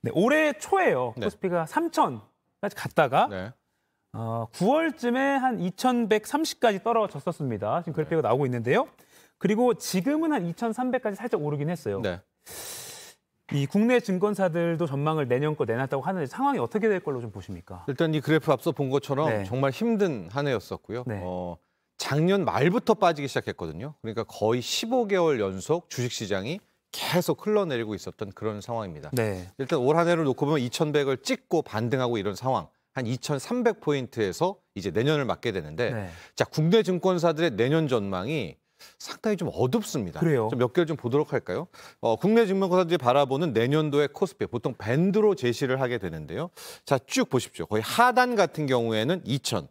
네, 올해 초에요. 네. 코스피가 3000까지 갔다가 네. 9월쯤에 한 2130까지 떨어졌었습니다. 지금 그래프가 나오고 있는데요. 그리고 지금은 한 2300까지 살짝 오르긴 했어요. 네. 이 국내 증권사들도 전망을 내년 거 내놨다고 하는데 상황이 어떻게 될 걸로 좀 보십니까? 일단 이 그래프 앞서 본 것처럼 네. 정말 힘든 한 해였었고요. 네. 작년 말부터 빠지기 시작했거든요. 그러니까 거의 15개월 연속 주식시장이 계속 흘러내리고 있었던 그런 상황입니다. 네. 일단 올 한 해를 놓고 보면 2100을 찍고 반등하고 이런 상황. 한 2300포인트에서 이제 내년을 맞게 되는데 네. 자, 국내 증권사들의 내년 전망이 상당히 좀 어둡습니다. 그래요? 좀 몇 개를 좀 보도록 할까요? 국내 증권사들이 바라보는 내년도의 코스피 보통 밴드로 제시를 하게 되는데요. 자, 쭉 보십시오. 거의 하단 같은 경우에는 2000.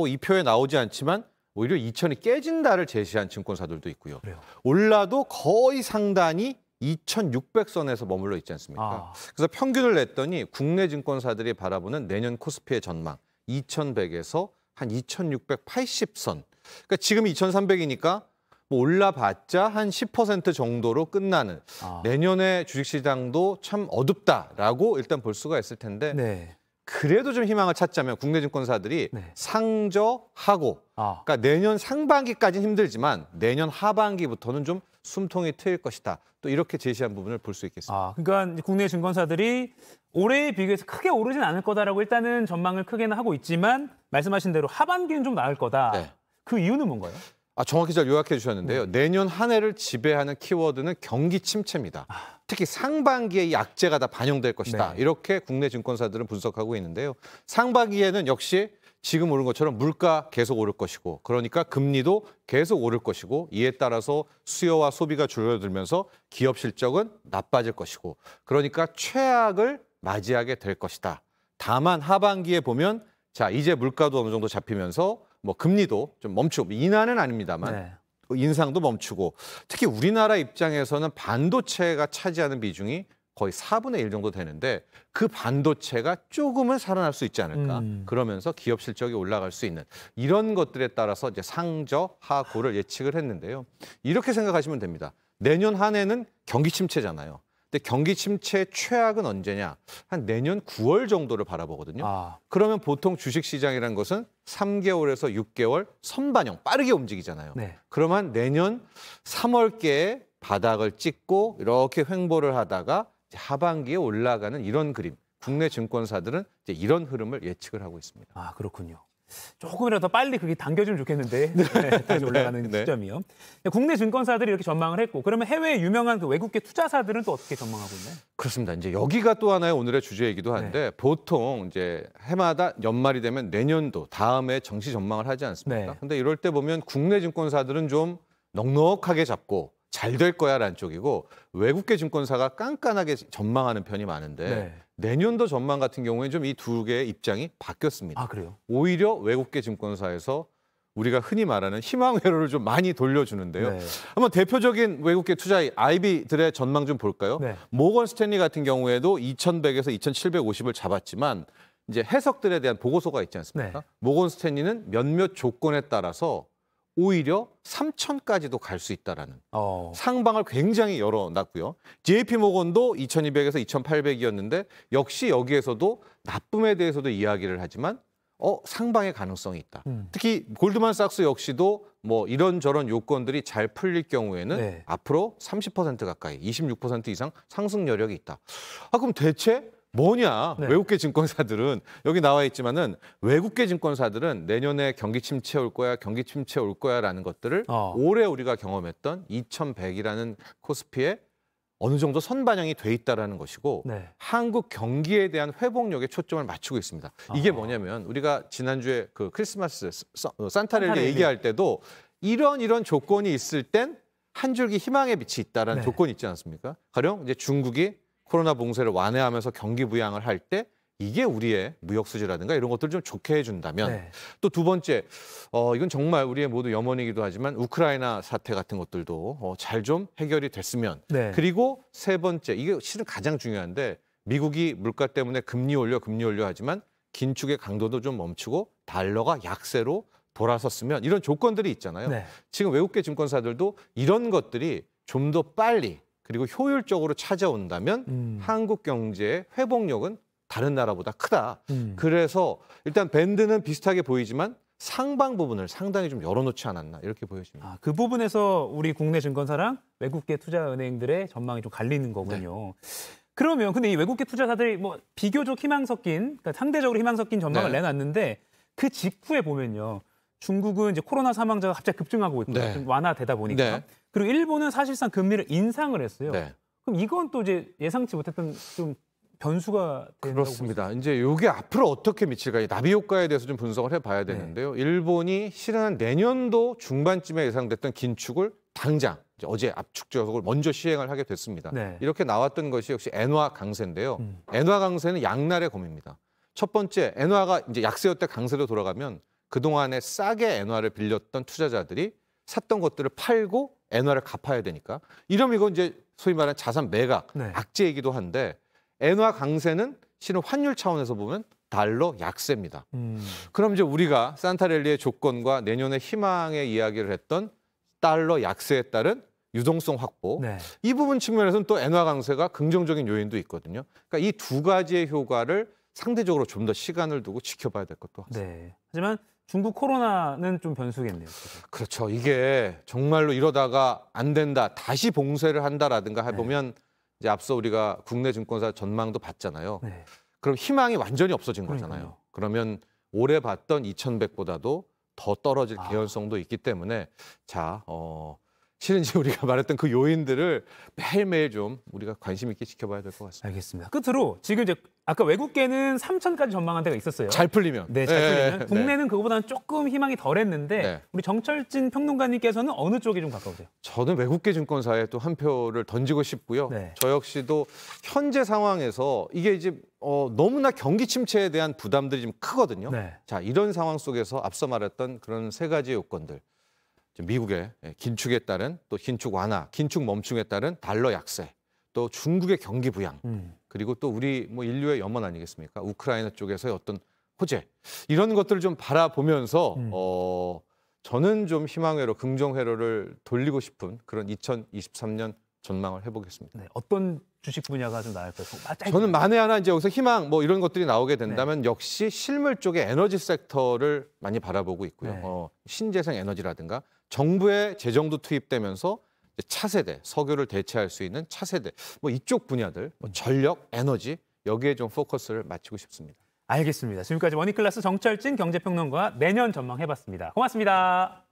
이 표에 나오지 않지만 오히려 2000이 깨진다를 제시한 증권사들도 있고요. 그래요. 올라도 거의 상단이 2600선에서 머물러 있지 않습니까? 그래서 평균을 냈더니 국내 증권사들이 바라보는 내년 코스피의 전망 2100에서 한 2680선. 그러니까 지금 2300이니까 뭐 올라봤자 한 10% 정도로 끝나는 내년의 주식시장도 참 어둡다라고 일단 볼 수가 있을 텐데 네. 그래도 좀 희망을 찾자면 국내 증권사들이 상저하고 그러니까 내년 상반기까지는 힘들지만 내년 하반기부터는 좀 숨통이 트일 것이다. 또 이렇게 제시한 부분을 볼 수 있겠습니다. 그러니까 국내 증권사들이 올해에 비교해서 크게 오르진 않을 거다라고 일단은 전망을 크게는 하고 있지만 말씀하신 대로 하반기는 좀 나을 거다. 네. 그 이유는 뭔가요? 정확히 잘 요약해 주셨는데요. 내년 한 해를 지배하는 키워드는 경기 침체입니다. 특히 상반기에 이 악재가 다 반영될 것이다. 이렇게 국내 증권사들은 분석하고 있는데요. 상반기에는 역시 지금 오른 것처럼 물가 계속 오를 것이고 그러니까 금리도 계속 오를 것이고 이에 따라서 수요와 소비가 줄어들면서 기업 실적은 나빠질 것이고 그러니까 최악을 맞이하게 될 것이다. 다만 하반기에 보면 자 이제 물가도 어느 정도 잡히면서 뭐 금리도 좀 멈추고 인하는 아닙니다만 인상도 멈추고 특히 우리나라 입장에서는 반도체가 차지하는 비중이 거의 4분의 1 정도 되는데 그 반도체가 조금은 살아날 수 있지 않을까. 그러면서 기업 실적이 올라갈 수 있는 이런 것들에 따라서 이제 상저, 하고를 예측을 했는데요. 이렇게 생각하시면 됩니다. 내년 한 해는 경기 침체잖아요. 근데 경기 침체의 최악은 언제냐? 한 내년 9월 정도를 바라보거든요. 그러면 보통 주식시장이라는 것은 3개월에서 6개월 선반영, 빠르게 움직이잖아요. 그러면 내년 3월께에 바닥을 찍고 이렇게 횡보를 하다가 하반기에 올라가는 이런 그림. 국내 증권사들은 이제 이런 흐름을 예측을 하고 있습니다. 그렇군요. 조금이라도 빨리 그게 당겨주면 좋겠는데 다시 올라가는 시점이요. 국내 증권사들이 이렇게 전망을 했고 그러면 해외 유명한 그 외국계 투자사들은 또 어떻게 전망하고 있나요? 그렇습니다. 이제 여기가 또 하나의 오늘의 주제이기도 한데 보통 이제 해마다 연말이 되면 내년도 다음에 정시 전망을 하지 않습니까? 근데 이럴 때 보면 국내 증권사들은 좀 넉넉하게 잡고 잘 될 거야라는 쪽이고 외국계 증권사가 깐깐하게 전망하는 편이 많은데 내년도 전망 같은 경우에 좀 이 두 개의 입장이 바뀌었습니다. 아, 그래요? 오히려 외국계 증권사에서 우리가 흔히 말하는 희망 회로를 좀 많이 돌려주는데요. 한번 대표적인 외국계 투자의 IB들의 전망 좀 볼까요? 모건 스탠리 같은 경우에도 2100에서 2750을 잡았지만 이제 해석들에 대한 보고서가 있지 않습니까? 모건 스탠리는 몇몇 조건에 따라서 오히려 3000까지도 갈 수 있다라는 상방을 굉장히 열어놨고요. JP 모건도 2200에서 2800이었는데 역시 여기에서도 나쁨에 대해서도 이야기를 하지만 상방의 가능성이 있다. 특히 골드만삭스 역시도 뭐 이런저런 요건들이 잘 풀릴 경우에는 앞으로 30% 가까이, 26% 이상 상승 여력이 있다. 그럼 대체 뭐냐? 외국계 증권사들은 여기 나와 있지만은 외국계 증권사들은 내년에 경기 침체 올 거야, 경기 침체 올 거야라는 것들을 올해 우리가 경험했던 2100이라는 코스피에 어느 정도 선반영이 돼 있다라는 것이고 한국 경기에 대한 회복력에 초점을 맞추고 있습니다. 이게 뭐냐면 우리가 지난주에 그 크리스마스 산타랠리 얘기할 때도 이런 조건이 있을 땐 한 줄기 희망의 빛이 있다라는 조건이 있지 않습니까? 가령 이제 중국이 코로나 봉쇄를 완화하면서 경기 부양을 할 때 이게 우리의 무역 수지라든가 이런 것들을 좀 좋게 해준다면 또 두 번째 이건 정말 우리의 모두 염원이기도 하지만 우크라이나 사태 같은 것들도 잘 좀 해결이 됐으면 그리고 세 번째 이게 실은 가장 중요한데 미국이 물가 때문에 금리 올려 하지만 긴축의 강도도 좀 멈추고 달러가 약세로 돌아섰으면 이런 조건들이 있잖아요. 지금 외국계 증권사들도 이런 것들이 좀 더 빨리 그리고 효율적으로 찾아온다면 한국 경제의 회복력은 다른 나라보다 크다. 그래서 일단 밴드는 비슷하게 보이지만 상방 부분을 상당히 좀 열어놓지 않았나 이렇게 보여집니다. 그 부분에서 우리 국내 증권사랑 외국계 투자은행들의 전망이 좀 갈리는 거군요. 그러면 근데 이 외국계 투자사들이 뭐 비교적 희망 섞인, 그러니까 상대적으로 희망 섞인 전망을 내놨는데 그 직후에 보면요. 중국은 이제 코로나 사망자가 갑자기 급증하고 있고 좀 완화되다 보니까 그리고 일본은 사실상 금리를 인상을 했어요. 그럼 이건 또 이제 예상치 못했던 좀 변수가 된다고 그렇습니다. 이제 이게 앞으로 어떻게 미칠까? 나비 효과에 대해서 좀 분석을 해봐야 되는데요. 일본이 실은 내년도 중반쯤에 예상됐던 긴축을 당장 어제 압축적으로 먼저 시행을 하게 됐습니다. 이렇게 나왔던 것이 역시 엔화 강세인데요. 엔화 강세는 양날의 검입니다. 첫 번째, 엔화가 이제 약세였대 강세로 돌아가면 그동안에 싸게 엔화를 빌렸던 투자자들이 샀던 것들을 팔고 엔화를 갚아야 되니까 이러면 이건 이제 소위 말하는 자산 매각, 악재이기도 한데 엔화 강세는 실은 환율 차원에서 보면 달러 약세입니다. 그럼 이제 우리가 산타랠리의 조건과 내년의 희망의 이야기를 했던 달러 약세에 따른 유동성 확보, 이 부분 측면에서는 또 엔화 강세가 긍정적인 요인도 있거든요. 그러니까 이 두 가지의 효과를 상대적으로 좀 더 시간을 두고 지켜봐야 될 것도 같습니다. 하지만 중국 코로나는 좀 변수겠네요. 그렇죠. 이게 정말로 이러다가 안 된다, 다시 봉쇄를 한다라든가 해보면 이제 앞서 우리가 국내 증권사 전망도 봤잖아요. 그럼 희망이 완전히 없어진 거잖아요. 그러면 올해 봤던 2100보다도 더 떨어질 개연성도 있기 때문에 자, 실은 이제 우리가 말했던 그 요인들을 매일매일 좀 우리가 관심 있게 지켜봐야 될 것 같습니다. 알겠습니다. 끝으로 지금 이제 아까 외국계는 3000까지 전망한 데가 있었어요. 잘 풀리면. 잘 풀리면. 국내는 그거보다는 조금 희망이 덜했는데 우리 정철진 평론가님께서는 어느 쪽에 좀 가까우세요? 저는 외국계 증권사에 또 한 표를 던지고 싶고요. 저 역시도 현재 상황에서 이게 이제 너무나 경기 침체에 대한 부담들이 좀 크거든요. 자, 이런 상황 속에서 앞서 말했던 그런 세 가지 요건들. 미국의 긴축에 따른 또 긴축 완화, 긴축 멈춤에 따른 달러 약세, 또 중국의 경기 부양, 그리고 또 우리 뭐 인류의 염원 아니겠습니까? 우크라이나 쪽에서의 어떤 호재 이런 것들을 좀 바라보면서 저는 좀 희망회로, 긍정회로를 돌리고 싶은 그런 2023년 전망을 해보겠습니다. 어떤 주식 분야가 좀 나을까요? 저는 만에 하나 이제 여기서 희망 뭐 이런 것들이 나오게 된다면 역시 실물 쪽의 에너지 섹터를 많이 바라보고 있고요. 신재생 에너지라든가 정부의 재정도 투입되면서 차세대, 석유를 대체할 수 있는 차세대, 뭐 이쪽 분야들, 뭐 전력, 에너지 여기에 좀 포커스를 맞추고 싶습니다. 알겠습니다. 지금까지 머니클래스 정철진 경제평론가 내년 전망해봤습니다. 고맙습니다.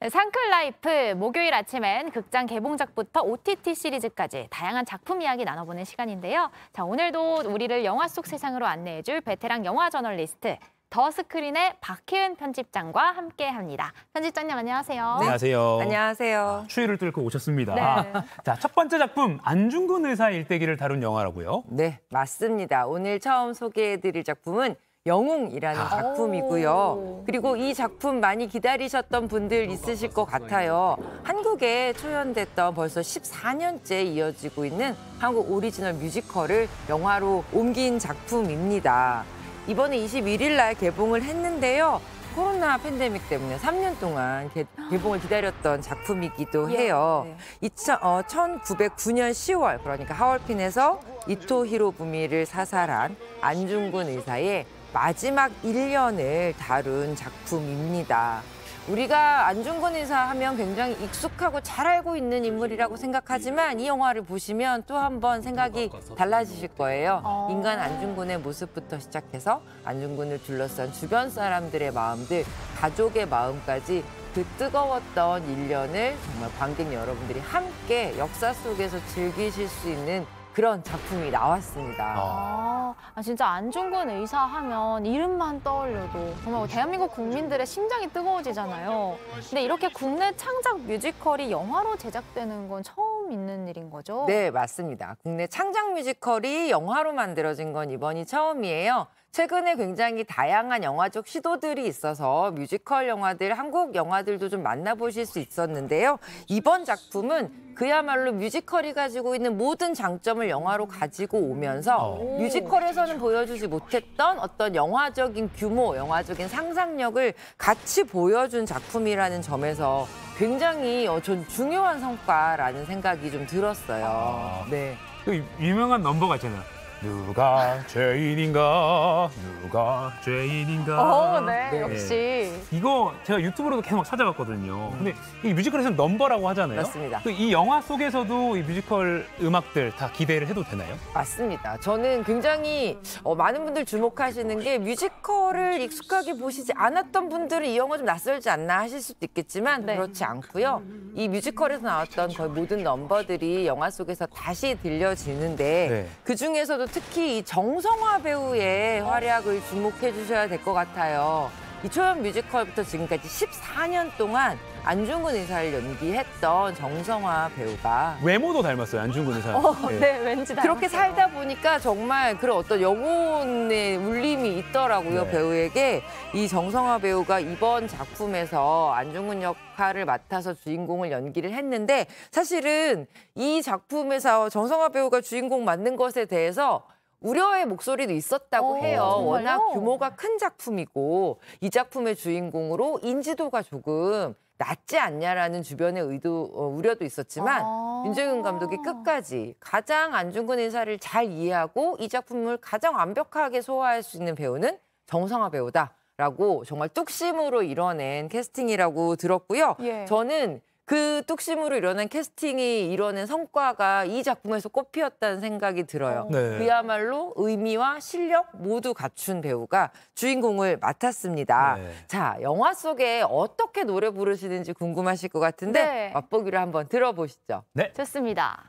네, 상클라이프 목요일 아침엔 극장 개봉작부터 OTT 시리즈까지 다양한 작품 이야기 나눠보는 시간인데요. 자, 오늘도 우리를 영화 속 세상으로 안내해줄 베테랑 영화 저널리스트 더 스크린의 박혜은 편집장과 함께합니다. 편집장님 안녕하세요. 네. 안녕하세요. 안녕하세요. 추위를 뚫고 오셨습니다. 네. 자, 첫 번째 작품 안중근 의사 일대기를 다룬 영화라고요? 네, 맞습니다. 오늘 처음 소개해드릴 작품은 영웅이라는 작품이고요. 그리고 이 작품 많이 기다리셨던 분들 있으실 것 같아요. 한국에 초연됐던 벌써 14년째 이어지고 있는 한국 오리지널 뮤지컬을 영화로 옮긴 작품입니다. 이번에 21일 날 개봉을 했는데요. 코로나 팬데믹 때문에 3년 동안 개봉을 기다렸던 작품이기도 해요. 1909년 10월, 그러니까 하얼빈에서 이토 히로부미를 사살한 안중근 의사의 마지막 1년을 다룬 작품입니다. 우리가 안중근 의사 하면 굉장히 익숙하고 잘 알고 있는 인물이라고 생각하지만 이 영화를 보시면 또 한 번 생각이 달라지실 거예요. 인간 안중근의 모습부터 시작해서 안중근을 둘러싼 주변 사람들의 마음들, 가족의 마음까지 그 뜨거웠던 1년을 정말 관객 여러분들이 함께 역사 속에서 즐기실 수 있는 그런 작품이 나왔습니다. 진짜 안중근 의사 하면 이름만 떠올려도 정말 대한민국 국민들의 심장이 뜨거워지잖아요. 근데 이렇게 국내 창작 뮤지컬이 영화로 제작되는 건 처음 있는 일인 거죠? 네, 맞습니다. 국내 창작 뮤지컬이 영화로 만들어진 건 이번이 처음이에요. 최근에 굉장히 다양한 영화적 시도들이 있어서 뮤지컬 영화들, 한국 영화들도 좀 만나보실 수 있었는데요. 이번 작품은 그야말로 뮤지컬이 가지고 있는 모든 장점을 영화로 가지고 오면서 뮤지컬에서는 보여주지 못했던 어떤 영화적인 규모, 영화적인 상상력을 같이 보여준 작품이라는 점에서 굉장히 전 중요한 성과라는 생각이 좀 들었어요. 네. 그 유명한 넘버가 있잖아요. 누가 죄인인가? 누가 죄인인가? 네, 역시. 이거 제가 유튜브로도 계속 찾아봤거든요. 근데 이 뮤지컬에서는 넘버라고 하잖아요. 맞습니다. 이 영화 속에서도 이 뮤지컬 음악들 다 기대를 해도 되나요? 맞습니다. 저는 굉장히 많은 분들 주목하시는 게 뮤지컬을 익숙하게 보시지 않았던 분들은 이 영화 좀 낯설지 않나 하실 수도 있겠지만 그렇지 않고요. 이 뮤지컬에서 나왔던 거의 모든 넘버들이 영화 속에서 다시 들려지는데 그중에서도 특히 이 정성화 배우의 활약을 주목해 주셔야 될 것 같아요. 이 초연 뮤지컬부터 지금까지 14년 동안 안중근 의사를 연기했던 정성화 배우가 외모도 닮았어요, 안중근 의사. 네, 왠지 닮았어요. 그렇게 살다 보니까 정말 그런 어떤 영혼의 울림이 있더라고요, 배우에게. 이 정성화 배우가 이번 작품에서 안중근 역할을 맡아서 주인공을 연기를 했는데 사실은 이 작품에서 정성화 배우가 주인공 맡는 것에 대해서 우려의 목소리도 있었다고 해요. 정말요? 워낙 규모가 큰 작품이고 이 작품의 주인공으로 인지도가 조금 낮지 않냐라는 주변의 우려도 있었지만 윤정현 감독이 끝까지 가장 안중근 의사를 잘 이해하고 이 작품을 가장 완벽하게 소화할 수 있는 배우는 정성화 배우다라고 정말 뚝심으로 이뤄낸 캐스팅이라고 들었고요. 저는 그 뚝심으로 이뤄낸 캐스팅이 이뤄낸 성과가 이 작품에서 꽃피었다는 생각이 들어요. 그야말로 의미와 실력 모두 갖춘 배우가 주인공을 맡았습니다. 자, 영화 속에 어떻게 노래 부르시는지 궁금하실 것 같은데 맛보기로 한번 들어보시죠. 네, 좋습니다.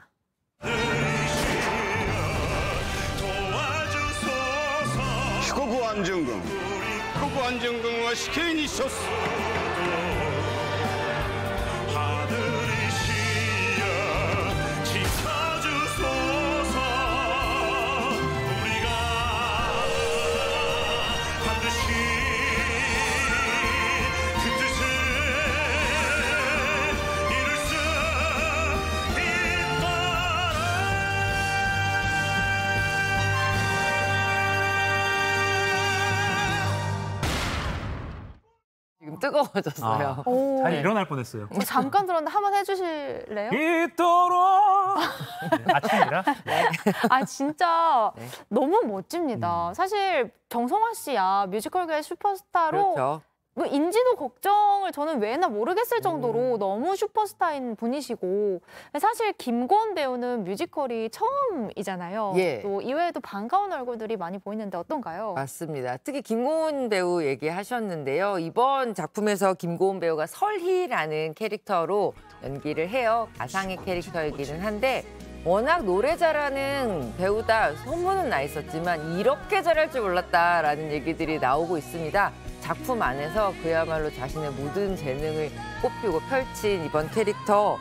휴거구 안중근, 휴거구 안중근과 시케인이셨소. 지금 뜨거워졌어요. 잘 일어날 뻔했어요. 잠깐 들었는데 한번 해주실래요? 이토록 아침이라. 진짜 너무 멋집니다. 사실 정성화 씨야 뮤지컬계의 슈퍼스타로 뭐 인지도 걱정을 저는 왜나 모르겠을 정도로 너무 슈퍼스타인 분이시고 사실 김고은 배우는 뮤지컬이 처음이잖아요. 예. 또 이외에도 반가운 얼굴들이 많이 보이는데 어떤가요? 맞습니다. 특히 김고은 배우 얘기하셨는데요. 이번 작품에서 김고은 배우가 설희라는 캐릭터로 연기를 해요. 가상의 캐릭터이기는 한데 워낙 노래 잘하는 배우다 소문은 나 있었지만 이렇게 잘할 줄 몰랐다라는 얘기들이 나오고 있습니다. 작품 안에서 그야말로 자신의 모든 재능을 꼽히고 펼친 이번 캐릭터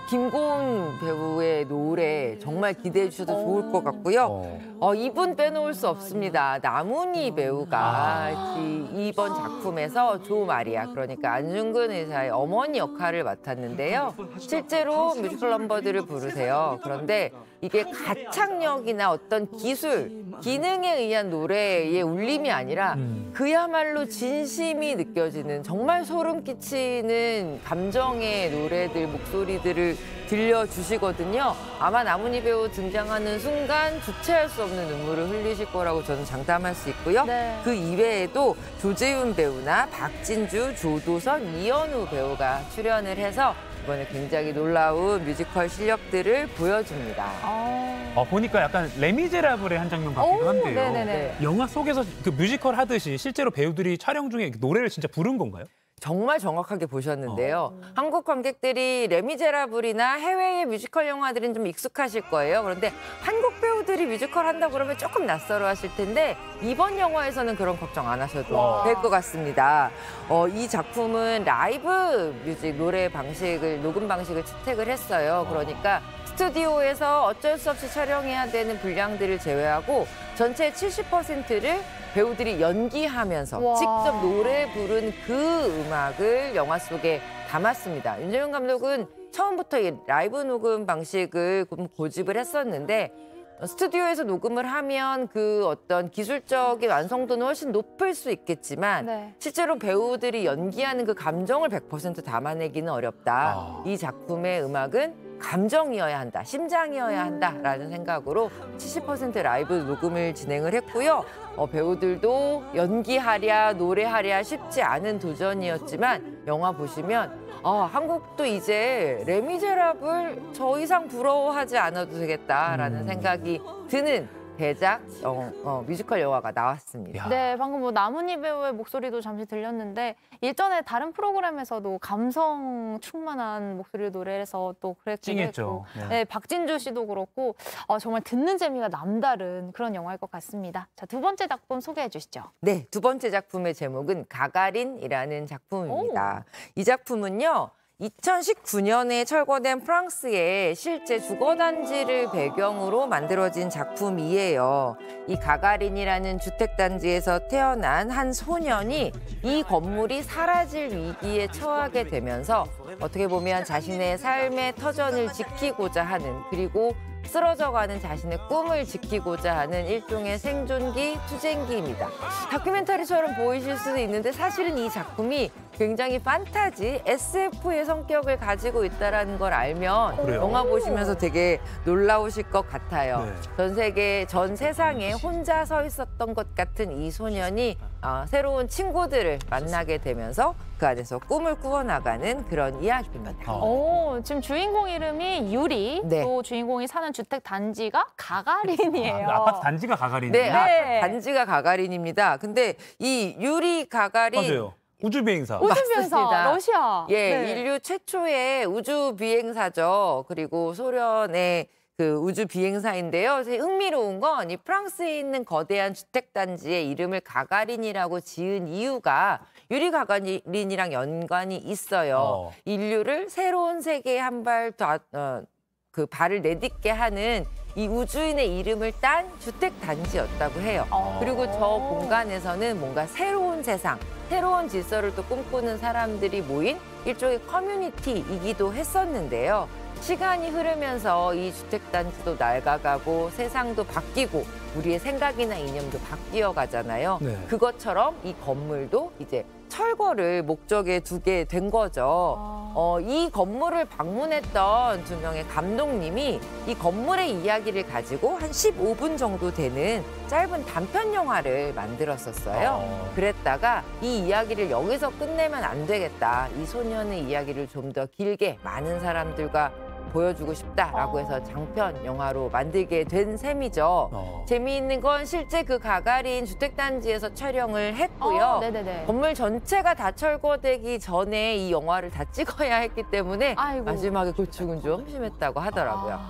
김고은 배우의 노래 정말 기대해 주셔도 좋을 것 같고요. 이분 빼놓을 수 없습니다. 나문희 배우가 이번 작품에서 조 마리아, 그러니까 안중근 의사의 어머니 역할을 맡았는데요. 실제로 뮤지컬 넘버들을 부르세요. 그런데 이게 가창력이나 어떤 기술, 기능에 의한 노래의 울림이 아니라 그야말로 진심이 느껴지는 정말 소름 끼치는 감정의 노래들, 목소리들을 들려주시거든요. 아마 나문희 배우 등장하는 순간 주체할 수 없는 눈물을 흘리실 거라고 저는 장담할 수 있고요. 네. 그 이외에도 조재훈 배우나 박진주, 조도선, 이현우 배우가 출연을 해서 이번에 굉장히 놀라운 뮤지컬 실력들을 보여줍니다. 보니까 약간 레미제라블의 한 장면 같기도 한데요. 네네네. 영화 속에서 그 뮤지컬 하듯이 실제로 배우들이 촬영 중에 노래를 진짜 부른 건가요? 정말 정확하게 보셨는데요. 한국 관객들이 레미제라블이나 해외의 뮤지컬 영화들은 좀 익숙하실 거예요. 그런데 한국 배우들이 뮤지컬 한다 그러면 조금 낯설어 하실 텐데 이번 영화에서는 그런 걱정 안 하셔도 될 것 같습니다. 이 작품은 라이브 뮤직 노래 방식을, 녹음 방식을 채택을 했어요. 그러니까 스튜디오에서 어쩔 수 없이 촬영해야 되는 분량들을 제외하고 전체 70%를 배우들이 연기하면서 직접 노래 부른 그 음악을 영화 속에 담았습니다. 윤정현 감독은 처음부터 이 라이브 녹음 방식을 고집을 했었는데 스튜디오에서 녹음을 하면 그 어떤 기술적인 완성도는 훨씬 높을 수 있겠지만 실제로 배우들이 연기하는 그 감정을 100% 담아내기는 어렵다. 이 작품의 음악은 감정이어야 한다, 심장이어야 한다라는 생각으로 70% 라이브 녹음을 진행을 했고요. 배우들도 연기하랴 노래하랴 쉽지 않은 도전이었지만 영화 보시면 한국도 이제 레미제라블 저 이상 부러워하지 않아도 되겠다라는 생각이 드는 대작 뮤지컬 영화가 나왔습니다. 네, 방금 뭐 나문희 배우의 목소리도 잠시 들렸는데 일전에 다른 프로그램에서도 감성 충만한 목소리로 노래해서 또 그랬기도 했고 네, 박진주 씨도 그렇고 정말 듣는 재미가 남다른 그런 영화일 것 같습니다. 자, 두 번째 작품 소개해 주시죠. 네, 두 번째 작품의 제목은 가가린이라는 작품입니다. 이 작품은요. 2019년에 철거된 프랑스의 실제 주거단지를 배경으로 만들어진 작품이에요. 이 가가린이라는 주택단지에서 태어난 한 소년이 이 건물이 사라질 위기에 처하게 되면서 어떻게 보면 자신의 삶의 터전을 지키고자 하는, 그리고 쓰러져가는 자신의 꿈을 지키고자 하는 일종의 생존기, 투쟁기입니다. 다큐멘터리처럼 보이실 수도 있는데 사실은 이 작품이 굉장히 판타지, SF의 성격을 가지고 있다는 걸 알면 영화 보시면서 되게 놀라우실 것 같아요. 전 세상에 혼자 서 있었던 것 같은 이 소년이 새로운 친구들을 만나게 되면서 그 안에서 꿈을 꾸어나가는 그런 이야기입니다. 지금 주인공 이름이 유리, 또 주인공이 사는 주택 단지가 가가린이에요. 아파트 단지가 가가린이에요? 네, 아파트 단지가 가가린입니다. 근데 이 유리 가가린 맞아요. 우주비행사. 우주비행사, 러시아. 예, 인류 최초의 우주비행사죠. 그리고 소련의 그 우주 비행사인데요. 흥미로운 건 이 프랑스에 있는 거대한 주택단지의 이름을 가가린이라고 지은 이유가 유리 가가린이랑 연관이 있어요. 인류를 새로운 세계에 한 발 더 그 발을 내딛게 하는 이 우주인의 이름을 딴 주택단지였다고 해요. 그리고 저 공간에서는 뭔가 새로운 세상, 새로운 질서를 또 꿈꾸는 사람들이 모인 일종의 커뮤니티이기도 했었는데요. 시간이 흐르면서 이 주택단지도 낡아가고 세상도 바뀌고 우리의 생각이나 이념도 바뀌어 가잖아요. 그것처럼 이 건물도 이제 철거를 목적에 두게 된 거죠. 이 건물을 방문했던 2명의 감독님이 이 건물의 이야기를 가지고 한 15분 정도 되는 짧은 단편 영화를 만들었었어요. 그랬다가 이 이야기를 여기서 끝내면 안 되겠다. 이 소년의 이야기를 좀 더 길게 많은 사람들과 보여주고 싶다라고 해서 장편 영화로 만들게 된 셈이죠. 재미있는 건 실제 그 가가린 주택단지에서 촬영을 했고요. 건물 전체가 다 철거되기 전에 이 영화를 다 찍어야 했기 때문에 마지막에 고충은 좀 심했다고 하더라고요.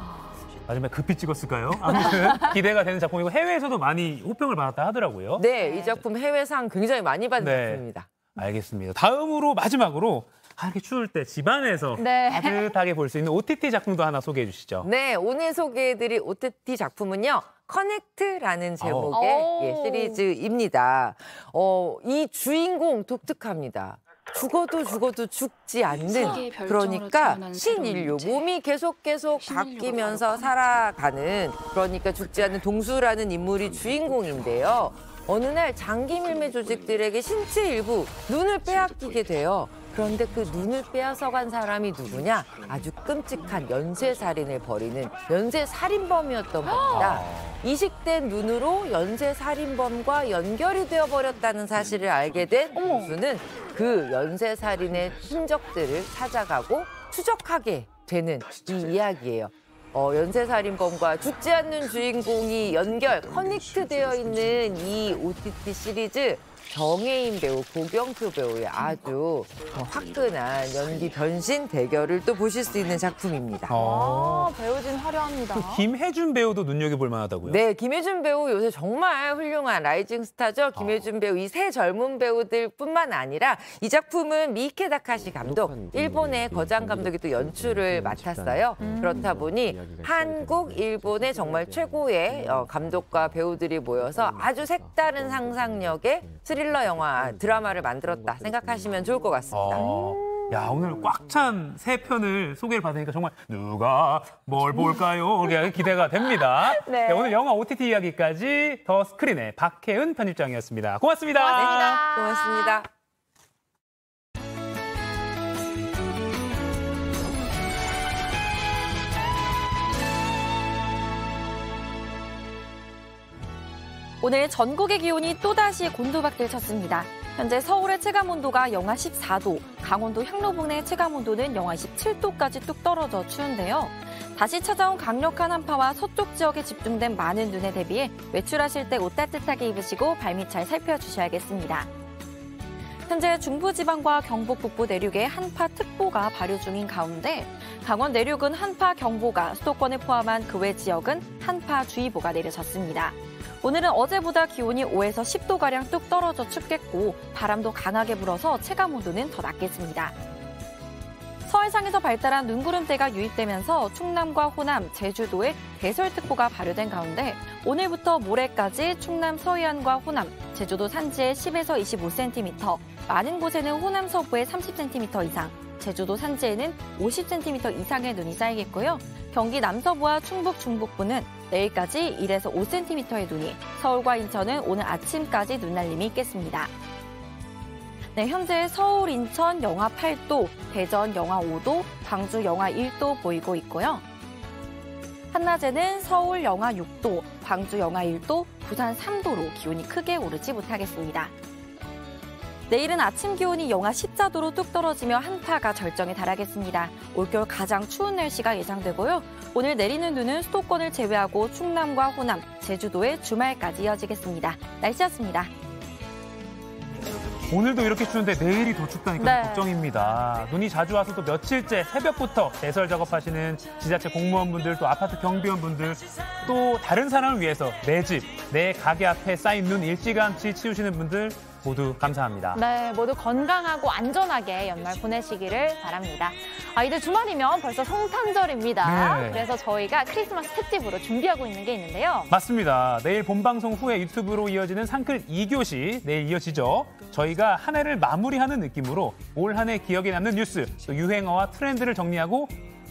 마지막에 급히 찍었을까요? 아무튼 기대가 되는 작품이고 해외에서도 많이 호평을 받았다 하더라고요. 네, 이 작품 해외상 굉장히 많이 받은 작품입니다. 알겠습니다. 다음으로 마지막으로 이렇게 추울 때 집안에서 따뜻하게 볼 수 있는 OTT 작품도 하나 소개해 주시죠. 네, 오늘 소개해드릴 OTT 작품은요. 커넥트라는 제목의 시리즈입니다. 이 주인공 독특합니다. 죽어도 죽지 않는, 그러니까 신인류, 몸이 계속 바뀌면서 살아가는, 그러니까 죽지 않는 동수라는 인물이 주인공인데요. 어느 날 장기 밀매 조직들에게 신체 일부, 눈을 빼앗기게 돼요. 그런데 그 눈을 빼앗아간 사람이 누구냐? 아주 끔찍한 연쇄살인을 벌이는 연쇄살인범이었던 겁니다. 이식된 눈으로 연쇄살인범과 연결이 되어버렸다는 사실을 알게 된 교수는 그 연쇄살인의 흔적들을 찾아가고 추적하게 되는 이 이야기예요. 연쇄살인범과 죽지 않는 주인공이 커넥트되어 있는 이 OTT 시리즈, 정혜인 배우, 고경표 배우의 아주 화끈한 연기 변신 대결을 또 보실 수 있는 작품입니다. 배우진 화려합니다. 또 김혜준 배우도 눈여겨볼 만하다고요? 네, 김혜준 배우 요새 정말 훌륭한 라이징 스타죠. 김혜준 배우, 이 세 젊은 배우들뿐만 아니라 이 작품은 미케 다카시 감독, 일본의 거장 감독이 또 연출을 맡았어요. 그렇다 보니 한국, 일본의 정말 최고의 감독과 배우들이 모여서 아주 색다른 상상력의 스릴러 영화, 드라마를 만들었다 생각하시면 좋을 것 같습니다. 야, 오늘 꽉 찬 세 편을 소개를 받으니까 정말 누가 뭘 볼까요? 기대가 됩니다. 네, 오늘 영화 OTT 이야기까지 더 스크린의 박혜은 편집장이었습니다. 고맙습니다. 고맙습니다. 오늘 전국의 기온이 또다시 곤두박질 쳤습니다. 현재 서울의 체감온도가 영하 14도, 강원도 향로봉의 체감온도는 영하 27도까지 뚝 떨어져 추운데요. 다시 찾아온 강력한 한파와 서쪽 지역에 집중된 많은 눈에 대비해 외출하실 때 옷 따뜻하게 입으시고 발밑 잘 살펴주셔야겠습니다. 현재 중부지방과 경북 북부 내륙에 한파특보가 발효 중인 가운데 강원 내륙은 한파경보가, 수도권을 포함한 그 외 지역은 한파주의보가 내려졌습니다. 오늘은 어제보다 기온이 5에서 10도가량 뚝 떨어져 춥겠고 바람도 강하게 불어서 체감온도는 더 낮겠습니다. 서해상에서 발달한 눈구름대가 유입되면서 충남과 호남, 제주도에 대설특보가 발효된 가운데 오늘부터 모레까지 충남 서해안과 호남, 제주도 산지에 10에서 25cm, 많은 곳에는 호남 서부에 30cm 이상, 제주도 산지에는 50cm 이상의 눈이 쌓이겠고요. 경기 남서부와 충북, 중북부는 내일까지 1에서 5cm의 눈이, 서울과 인천은 오늘 아침까지 눈날림이 있겠습니다. 네, 현재 서울, 인천 영하 8도, 대전 영하 5도, 광주 영하 1도 보이고 있고요. 한낮에는 서울 영하 6도, 광주 영하 1도, 부산 3도로 기온이 크게 오르지 못하겠습니다. 내일은 아침 기온이 영하 14도로 뚝 떨어지며 한파가 절정에 달하겠습니다. 올겨울 가장 추운 날씨가 예상되고요. 오늘 내리는 눈은 수도권을 제외하고 충남과 호남, 제주도에 주말까지 이어지겠습니다. 날씨였습니다. 오늘도 이렇게 추운데 내일이 더 춥다니까 걱정입니다. 눈이 자주 와서 또 며칠째 새벽부터 대설 작업하시는 지자체 공무원분들, 또 아파트 경비원분들, 또 다른 사람을 위해서 내 집, 내 가게 앞에 쌓인 눈 일찌감치 치우시는 분들 모두 감사합니다. 네, 모두 건강하고 안전하게 연말 보내시기를 바랍니다. 이제 주말이면 벌써 성탄절입니다. 네. 그래서 저희가 크리스마스 특집으로 준비하고 있는 게 있는데요. 맞습니다. 내일 본방송 후에 유튜브로 이어지는 상클 2교시 내일 이어지죠. 저희가 한 해를 마무리하는 느낌으로 올 한 해 기억에 남는 뉴스, 또 유행어와 트렌드를 정리하고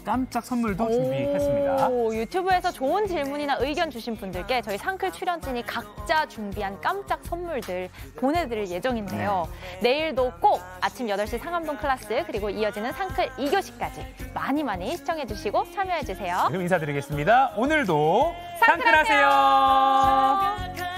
깜짝 선물도 준비했습니다. 유튜브에서 좋은 질문이나 의견 주신 분들께 저희 상클 출연진이 각자 준비한 깜짝 선물들 보내드릴 예정인데요. 내일도 꼭 아침 8시 상암동 클래스 그리고 이어지는 상클 2교시까지 많이 시청해주시고 참여해주세요. 그럼 인사드리겠습니다. 오늘도 상클하세요.